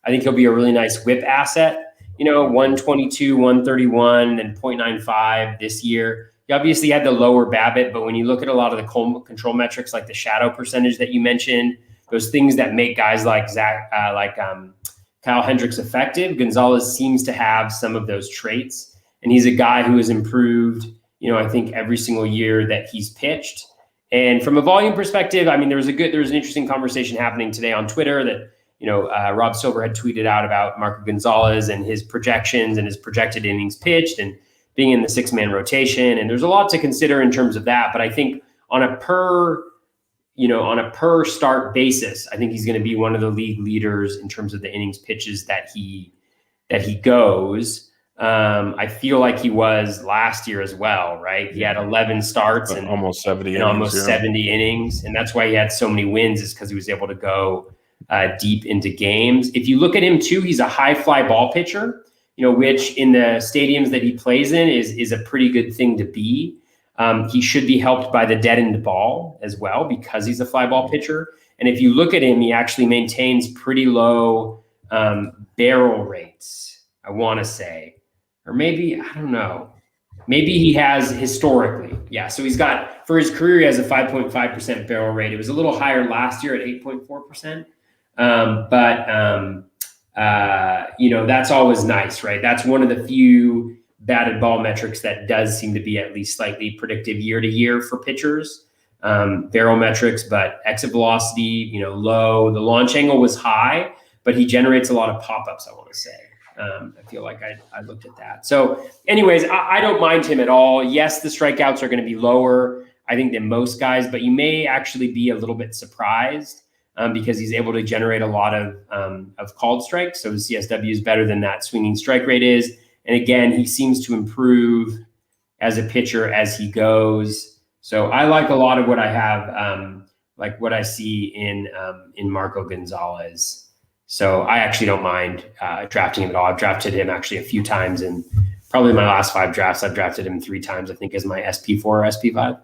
think he'll be a really nice whip asset. 122, 131, and 0.95 this year. He obviously had the lower BABIP, but when you look at a lot of the control metrics, like the shadow percentage that you mentioned, those things that make guys like Kyle Hendricks effective, Gonzalez seems to have some of those traits. And he's a guy who has improved, I think every single year that he's pitched. And from a volume perspective, I mean, there was an interesting conversation happening today on Twitter that, Rob Silver had tweeted out about Marco Gonzalez and his projections and his projected innings pitched and being in the 6-man rotation. And there's a lot to consider in terms of that. But I think on a per start basis, I think he's going to be one of the league leaders in terms of the innings pitches that he goes. I feel like he was last year as well, right? He had 11 starts and almost 70 innings, almost 70 innings. And that's why he had so many wins, is because he was able to go deep into games. If you look at him too, he's a high fly ball pitcher, which in the stadiums that he plays in is a pretty good thing to be. He should be helped by the dead end ball as well, because he's a fly ball pitcher. And if you look at him, he actually maintains pretty low barrel rates, I want to say. Or maybe, I don't know. Maybe he has historically. Yeah, so he's got, for his career, he has a 5.5% barrel rate. It was a little higher last year at 8.4%. that's always nice, right? That's one of the few batted ball metrics that does seem to be at least slightly predictive year to year for pitchers. Barrel metrics, but exit velocity, low. The launch angle was high, but he generates a lot of pop-ups, I want to say. I feel like I looked at that. So anyways, I don't mind him at all. Yes, the strikeouts are going to be lower, I think, than most guys, but you may actually be a little bit surprised because he's able to generate a lot of called strikes. So the CSW is better than that swinging strike rate is. And again, he seems to improve as a pitcher as he goes. So I like a lot of what I have, like what I see in Marco Gonzalez. So I actually don't mind drafting him at all. I've drafted him actually a few times, and probably my last 5 drafts, I've drafted him 3 times, I think, as my SP4 or SP5.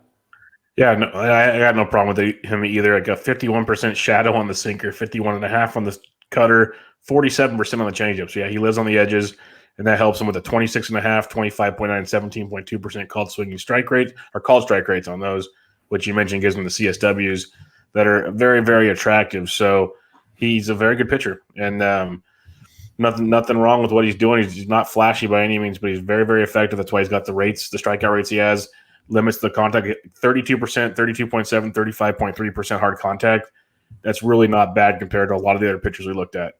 Yeah, no, I got no problem with him either. I got 51% shadow on the sinker, 51.5 on the cutter, 47% on the changeup. So yeah, he lives on the edges, and that helps him with a 26.5, 25.9, 17.2% called swinging strike rate, or called strike rates on those, which you mentioned gives him the CSWs that are very, very attractive. So he's a very good pitcher, and nothing wrong with what he's doing. He's not flashy by any means, but he's very, very effective. That's why he's got the rates, the strikeout rates he has. Limits the contact 32%, 32.7, 35.3% hard contact. That's really not bad compared to a lot of the other pitchers we looked at.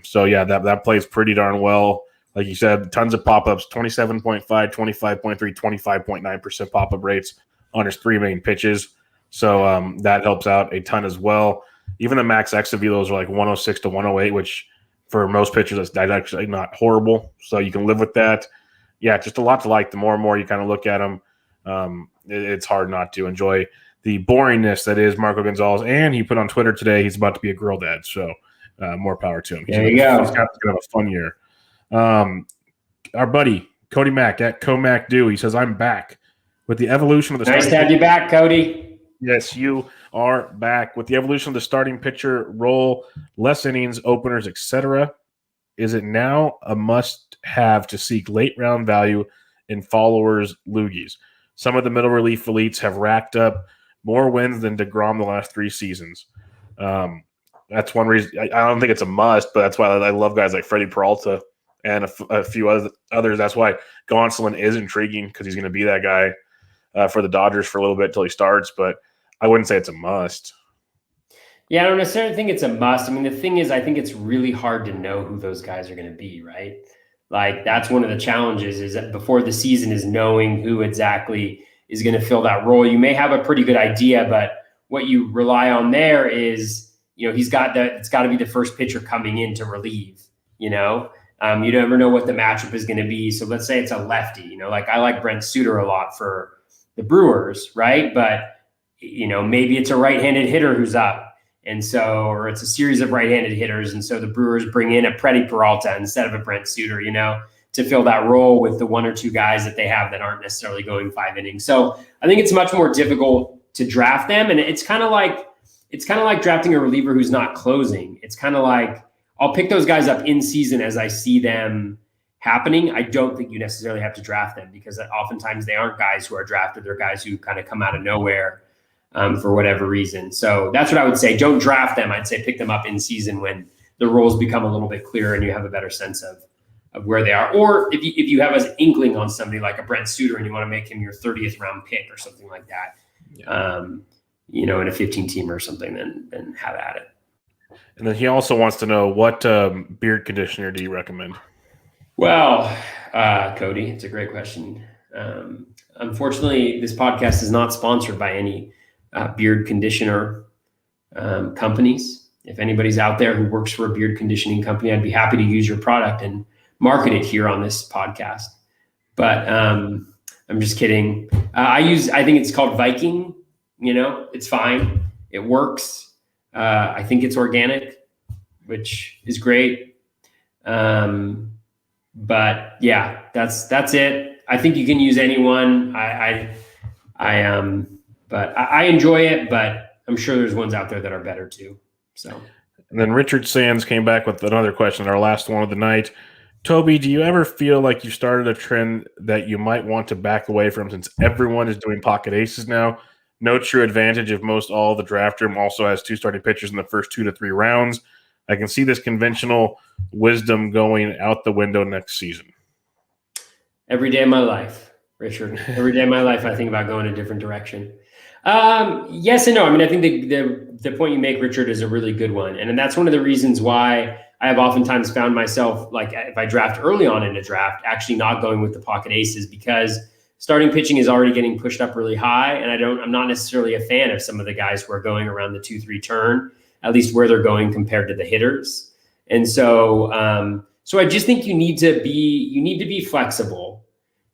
So yeah, that plays pretty darn well. Like you said, tons of pop-ups, 27.5, 25.3, 25.9% pop-up rates on his 3 main pitches. So that helps out a ton as well. Even the max exit velos are like 106 to 108, which for most pitchers, that's actually not horrible. So you can live with that. Yeah, just a lot to like. The more and more you kind of look at them, it's hard not to enjoy the boringness that is Marco Gonzalez. And he put on Twitter today he's about to be a girl dad. So more power to him. There you go. He's going to have a fun year. Our buddy, Cody Mack, at CoMacDo, he says, I'm back with the evolution of the Nice to have you back, Cody. Yes, you are back with the evolution of the starting pitcher role, less innings, openers, etc. Is it now a must-have to seek late-round value in followers' loogies? Some of the middle relief elites have racked up more wins than DeGrom the last 3 seasons. That's one reason. I don't think it's a must, but that's why I love guys like Freddie Peralta and a few others. That's why Gonsolin is intriguing, because he's going to be that guy for the Dodgers for a little bit until he starts, but I wouldn't say it's a must. Yeah, I don't necessarily think it's a must. I mean, the thing is, I think it's really hard to know who those guys are going to be, right? Like, that's one of the challenges, is that before the season is knowing who exactly is going to fill that role. You may have a pretty good idea, but what you rely on there is, it's got to be the first pitcher coming in to relieve, you never know what the matchup is going to be. So let's say it's a lefty, like I like Brent Suter a lot for the Brewers, right? But, maybe it's a right-handed hitter who's up. And so, or it's a series of right-handed hitters. And so the Brewers bring in a Freddie Peralta instead of a Brent Suter, to fill that role with the 1 or 2 guys that they have that aren't necessarily going 5 innings. So I think it's much more difficult to draft them. And it's kind of like drafting a reliever who's not closing. It's kind of like, I'll pick those guys up in season as I see them happening. I don't think you necessarily have to draft them, because oftentimes they aren't guys who are drafted. They're guys who kind of come out of nowhere for whatever reason. So that's what I would say. Don't draft them. I'd say pick them up in season when the roles become a little bit clearer and you have a better sense of where they are. Or if you have an inkling on somebody like a Brent Suter and you want to make him your 30th round pick or something like that, in a 15-teamer or something, then have at it. And then he also wants to know, what beard conditioner do you recommend? Well, Cody, it's a great question. Unfortunately, this podcast is not sponsored by any beard conditioner companies. If anybody's out there who works for a beard conditioning company, I'd be happy to use your product and market it here on this podcast. But I'm just kidding. I think it's called Viking. It's fine. It works. I think it's organic, which is great. But yeah, that's it. I think you can use anyone. But I enjoy it, but I'm sure there's ones out there that are better too. So. And then Richard Sands came back with another question, our last one of the night. Toby, do you ever feel like you started a trend that you might want to back away from, since everyone is doing pocket aces now? No true advantage if most all the draft room also has 2 starting pitchers in the first 2 to 3 rounds. I can see this conventional wisdom going out the window next season. Every day of my life, Richard. Every day of my life, I think about going a different direction. Yes and no. I mean, I think the point you make, Richard, is a really good one. And that's one of the reasons why I have oftentimes found myself, like if I draft early on in a draft, actually not going with the pocket aces, because starting pitching is already getting pushed up really high. And I'm not necessarily a fan of some of the guys who are going around the 2-3 turn, at least where they're going compared to the hitters. And so I just think you need to be flexible.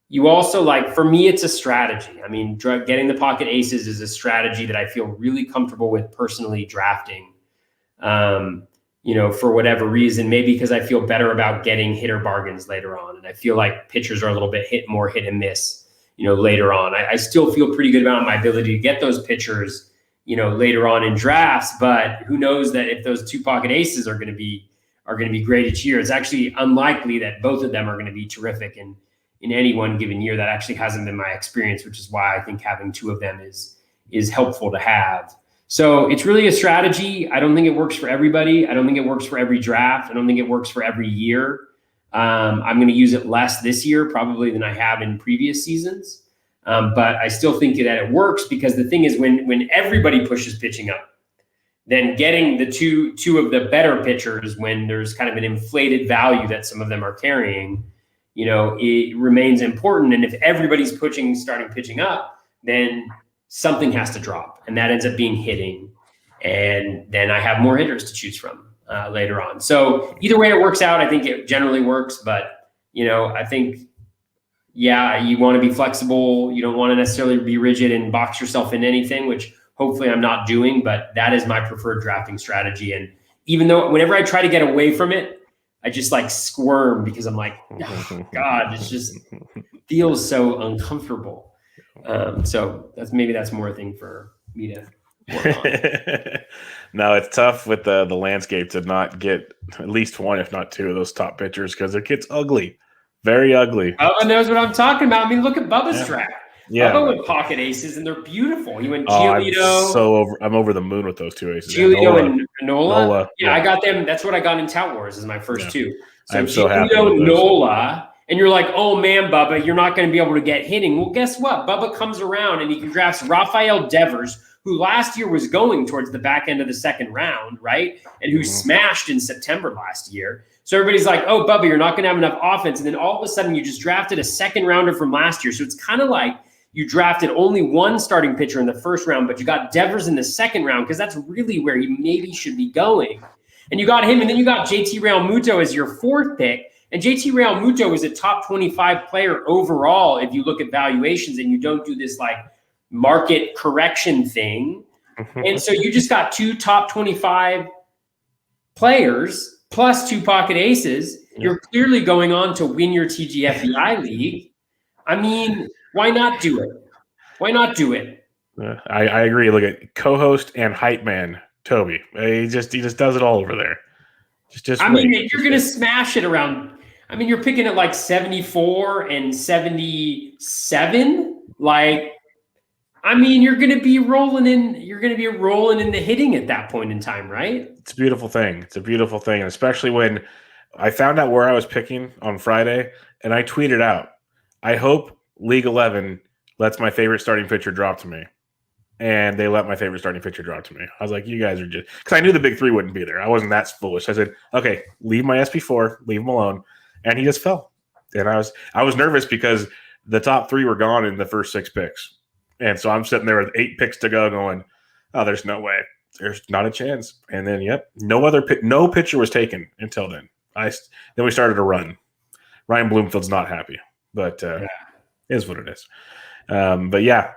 You also, like, for me, it's a strategy. I mean, getting the pocket aces is a strategy that I feel really comfortable with personally drafting, for whatever reason, maybe because I feel better about getting hitter bargains later on. And I feel like pitchers are a little bit more hit and miss, later on. I still feel pretty good about my ability to get those pitchers, later on in drafts, but who knows that if those two pocket aces are going to be great each year. It's actually unlikely that both of them are going to be terrific in any one given year. That actually hasn't been my experience, which is why I think having two of them is helpful to have. So it's really a strategy. I don't think it works for everybody. I don't think it works for every draft. I don't think it works for every year. I'm going to use it less this year probably than I have in previous seasons. But I still think that it works, because the thing is, when everybody pushes pitching up, then getting the two of the better pitchers when there's kind of an inflated value that some of them are carrying, it remains important. And if everybody's starting pitching up, then something has to drop, and that ends up being hitting. And then I have more hitters to choose from later on. So either way it works out, I think it generally works. But, I think, you want to be flexible. You don't want to necessarily be rigid and box yourself in anything, which hopefully I'm not doing, but that is my preferred drafting strategy. And even though whenever I try to get away from it, I just like squirm, because I'm like, oh, God, it just feels so uncomfortable. So that's more a thing for me to work on. No, it's tough with the landscape to not get at least one, if not two, of those top pitchers, because it gets ugly, very ugly. Bubba knows what I'm talking about. I mean, look at Bubba's draft. Yeah, Bubba with pocket aces, and they're beautiful. He went Giolito. I'm over the moon with those two aces. Giolito and Nola. Yeah, I got them. That's what I got in Tout Wars as my first two. So I'm so happy with those. Nola, and you're like, oh man, Bubba, you're not going to be able to get hitting. Well, guess what? Bubba comes around and he drafts Rafael Devers, who last year was going towards the back end of the second round, right? And who smashed in September last year. So everybody's like, oh, Bubba, you're not going to have enough offense. And then all of a sudden you just drafted a second rounder from last year. So it's kind of like you drafted only one starting pitcher in the first round, but you got Devers in the second round, because that's really where he maybe should be going. And you got him, and then you got JT Realmuto as your fourth pick. And JT Realmuto is a top 25 player overall if you look at valuations and you don't do this like market correction thing. And so you just got two top 25 players plus two pocket aces. You're clearly going on to win your TGFBI league. I mean, why not do it? Why not do it? I agree. Look at co-host and hype man Toby. He just does it all over there. Just I mean, you're going to smash it around. I mean, you're picking at like 74 and 77. Like, I mean, you're going to be rolling in. You're going to be rolling in the hitting at that point in time, right? It's a beautiful thing. It's a beautiful thing, and especially when I found out where I was picking on Friday, and I tweeted out, "I hope League 11 lets my favorite starting pitcher drop to me." And they let my favorite starting pitcher drop to me. I was like, you guys are just – because I knew the big three wouldn't be there. I wasn't that foolish. I said, okay, leave my SP4, leave him alone. And he just fell. And I was nervous because the top three were gone in the first 6 picks. And so I'm sitting there with 8 picks to go going, oh, there's no way. There's not a chance. And then, no pitcher was taken until then. Then we started a run. Ryan Bloomfield's not happy. But it is what it is. But, yeah.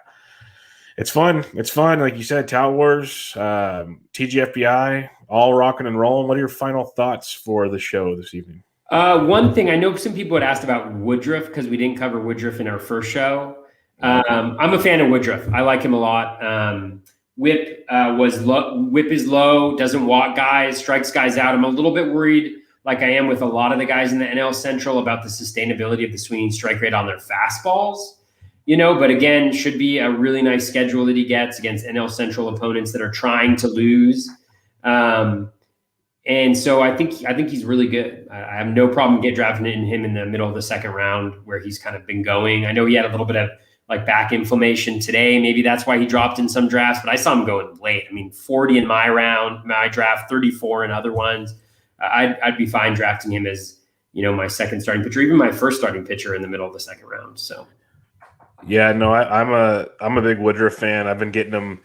It's fun. It's fun. Like you said, Tout Wars, TGFBI, all rocking and rolling. What are your final thoughts for the show this evening? One thing, I know some people had asked about Woodruff because we didn't cover Woodruff in our first show. I'm a fan of Woodruff. I like him a lot. Whip is low, doesn't walk guys, strikes guys out. I'm a little bit worried, like I am with a lot of the guys in the NL Central, about the sustainability of the swinging strike rate on their fastballs. But again, should be a really nice schedule that he gets against NL Central opponents that are trying to lose. And And so I think he's really good. I have no problem drafting him in the middle of the second round where he's kind of been going. I know he had a little bit of like back inflammation today. Maybe that's why he dropped in some drafts, but I saw him going late. I mean, 40 in my draft, 34 in other ones. I'd be fine drafting him as, my second starting pitcher, even my first starting pitcher in the middle of the second round. So, yeah, no, I'm a big Woodruff fan. I've been getting him.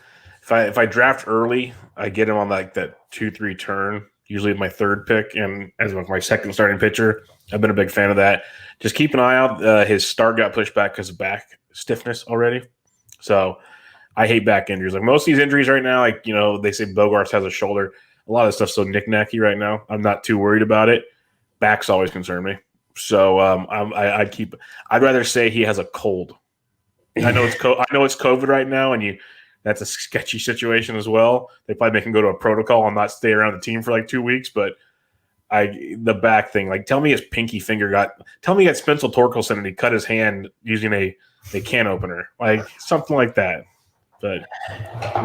If I draft early, I get him on like that 2-3 turn, usually my third pick, and as my second starting pitcher. I've been a big fan of that. Just keep an eye out. His start got pushed back because of back stiffness already. So I hate back injuries. Like most of these injuries right now, like, they say Bogarts has a shoulder. A lot of stuff's so knick-knacky right now. I'm not too worried about it. Backs always concern me. So I'd rather say he has a cold. I know it's COVID right now, and that's a sketchy situation as well. They probably make him go to a protocol and not stay around the team for like 2 weeks. But the back thing, like, tell me his pinky finger tell me he got Spencer Torkelson and he cut his hand using a can opener, like something like that. But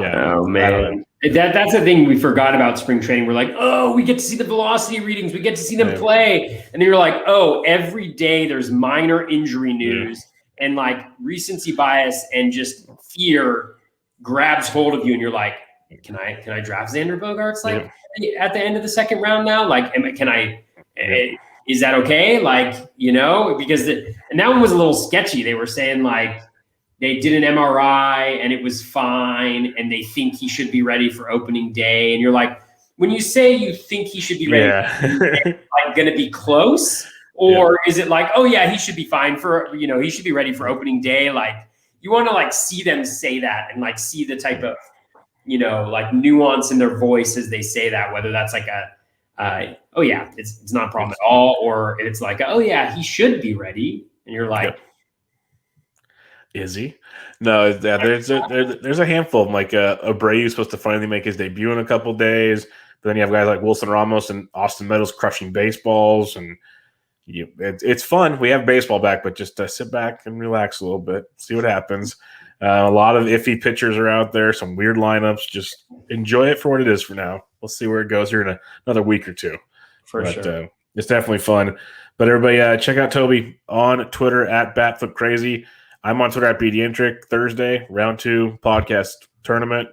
yeah, oh man, that's the thing we forgot about spring training. We're like, oh, we get to see the velocity readings, we get to see them play, and then you're like, oh, every day there's minor injury news, and like recency bias and just fear grabs hold of you, and you're like, can I draft Xander Bogaerts at the end of the second round now? Like, is that okay? Like, because and that one was a little sketchy. They were saying like they did an MRI and it was fine, and they think he should be ready for opening day. And you're like, when you say you think he should be ready, like going to be close, or is it like, oh yeah, he should be fine for he should be ready for opening day? Like, you want to like see them say that and like see the type of like nuance in their voice as they say that, whether that's like oh yeah, it's not a problem at all, or it's like, oh yeah, he should be ready, and you're like, is he? No, there's a handful of them. Like Abreu's supposed to finally make his debut in a couple days, but then you have guys like Wilson Ramos and Austin Meadows crushing baseballs, and it's fun. We have baseball back, but just sit back and relax a little bit, see what happens. A lot of iffy pitchers are out there, some weird lineups. Just enjoy it for what it is for now. We'll see where it goes here in another week or two. Sure. It's definitely fun. But everybody, check out Toby on Twitter at BatFlipCrazy. I'm on Twitter at BDintric. Thursday, round 2 podcast tournament.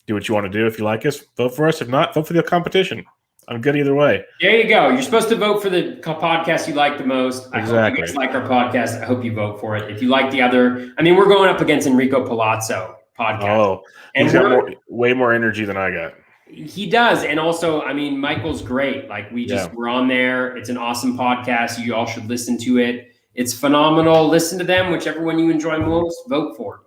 Do what you want to do. If you like us, vote for us. If not, vote for the competition. I'm good either way. There you go. You're supposed to vote for the podcast you like the most. Exactly. I hope you guys like our podcast. I hope you vote for it. If you like the other, we're going up against Enrico Palazzo podcast. Oh, he's got way more energy than I got. He does. And also, Michael's great. Like we're on there. It's an awesome podcast. You all should listen to it. It's phenomenal. Listen to them, whichever one you enjoy most, vote for.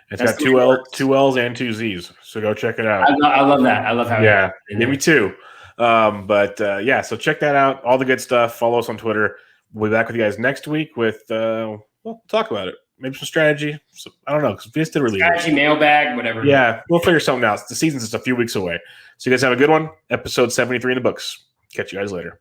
It's got two L's and 2 Z's. So go check it out. I love that. I love how me too. So check that out. All the good stuff. Follow us on Twitter. We'll be back with you guys next week with we'll talk about it. Maybe some strategy. So, I don't know, because we just did release strategy, mailbag, whatever. Yeah, we'll figure something out. The season's just a few weeks away. So you guys have a good one. Episode 73 in the books. Catch you guys later.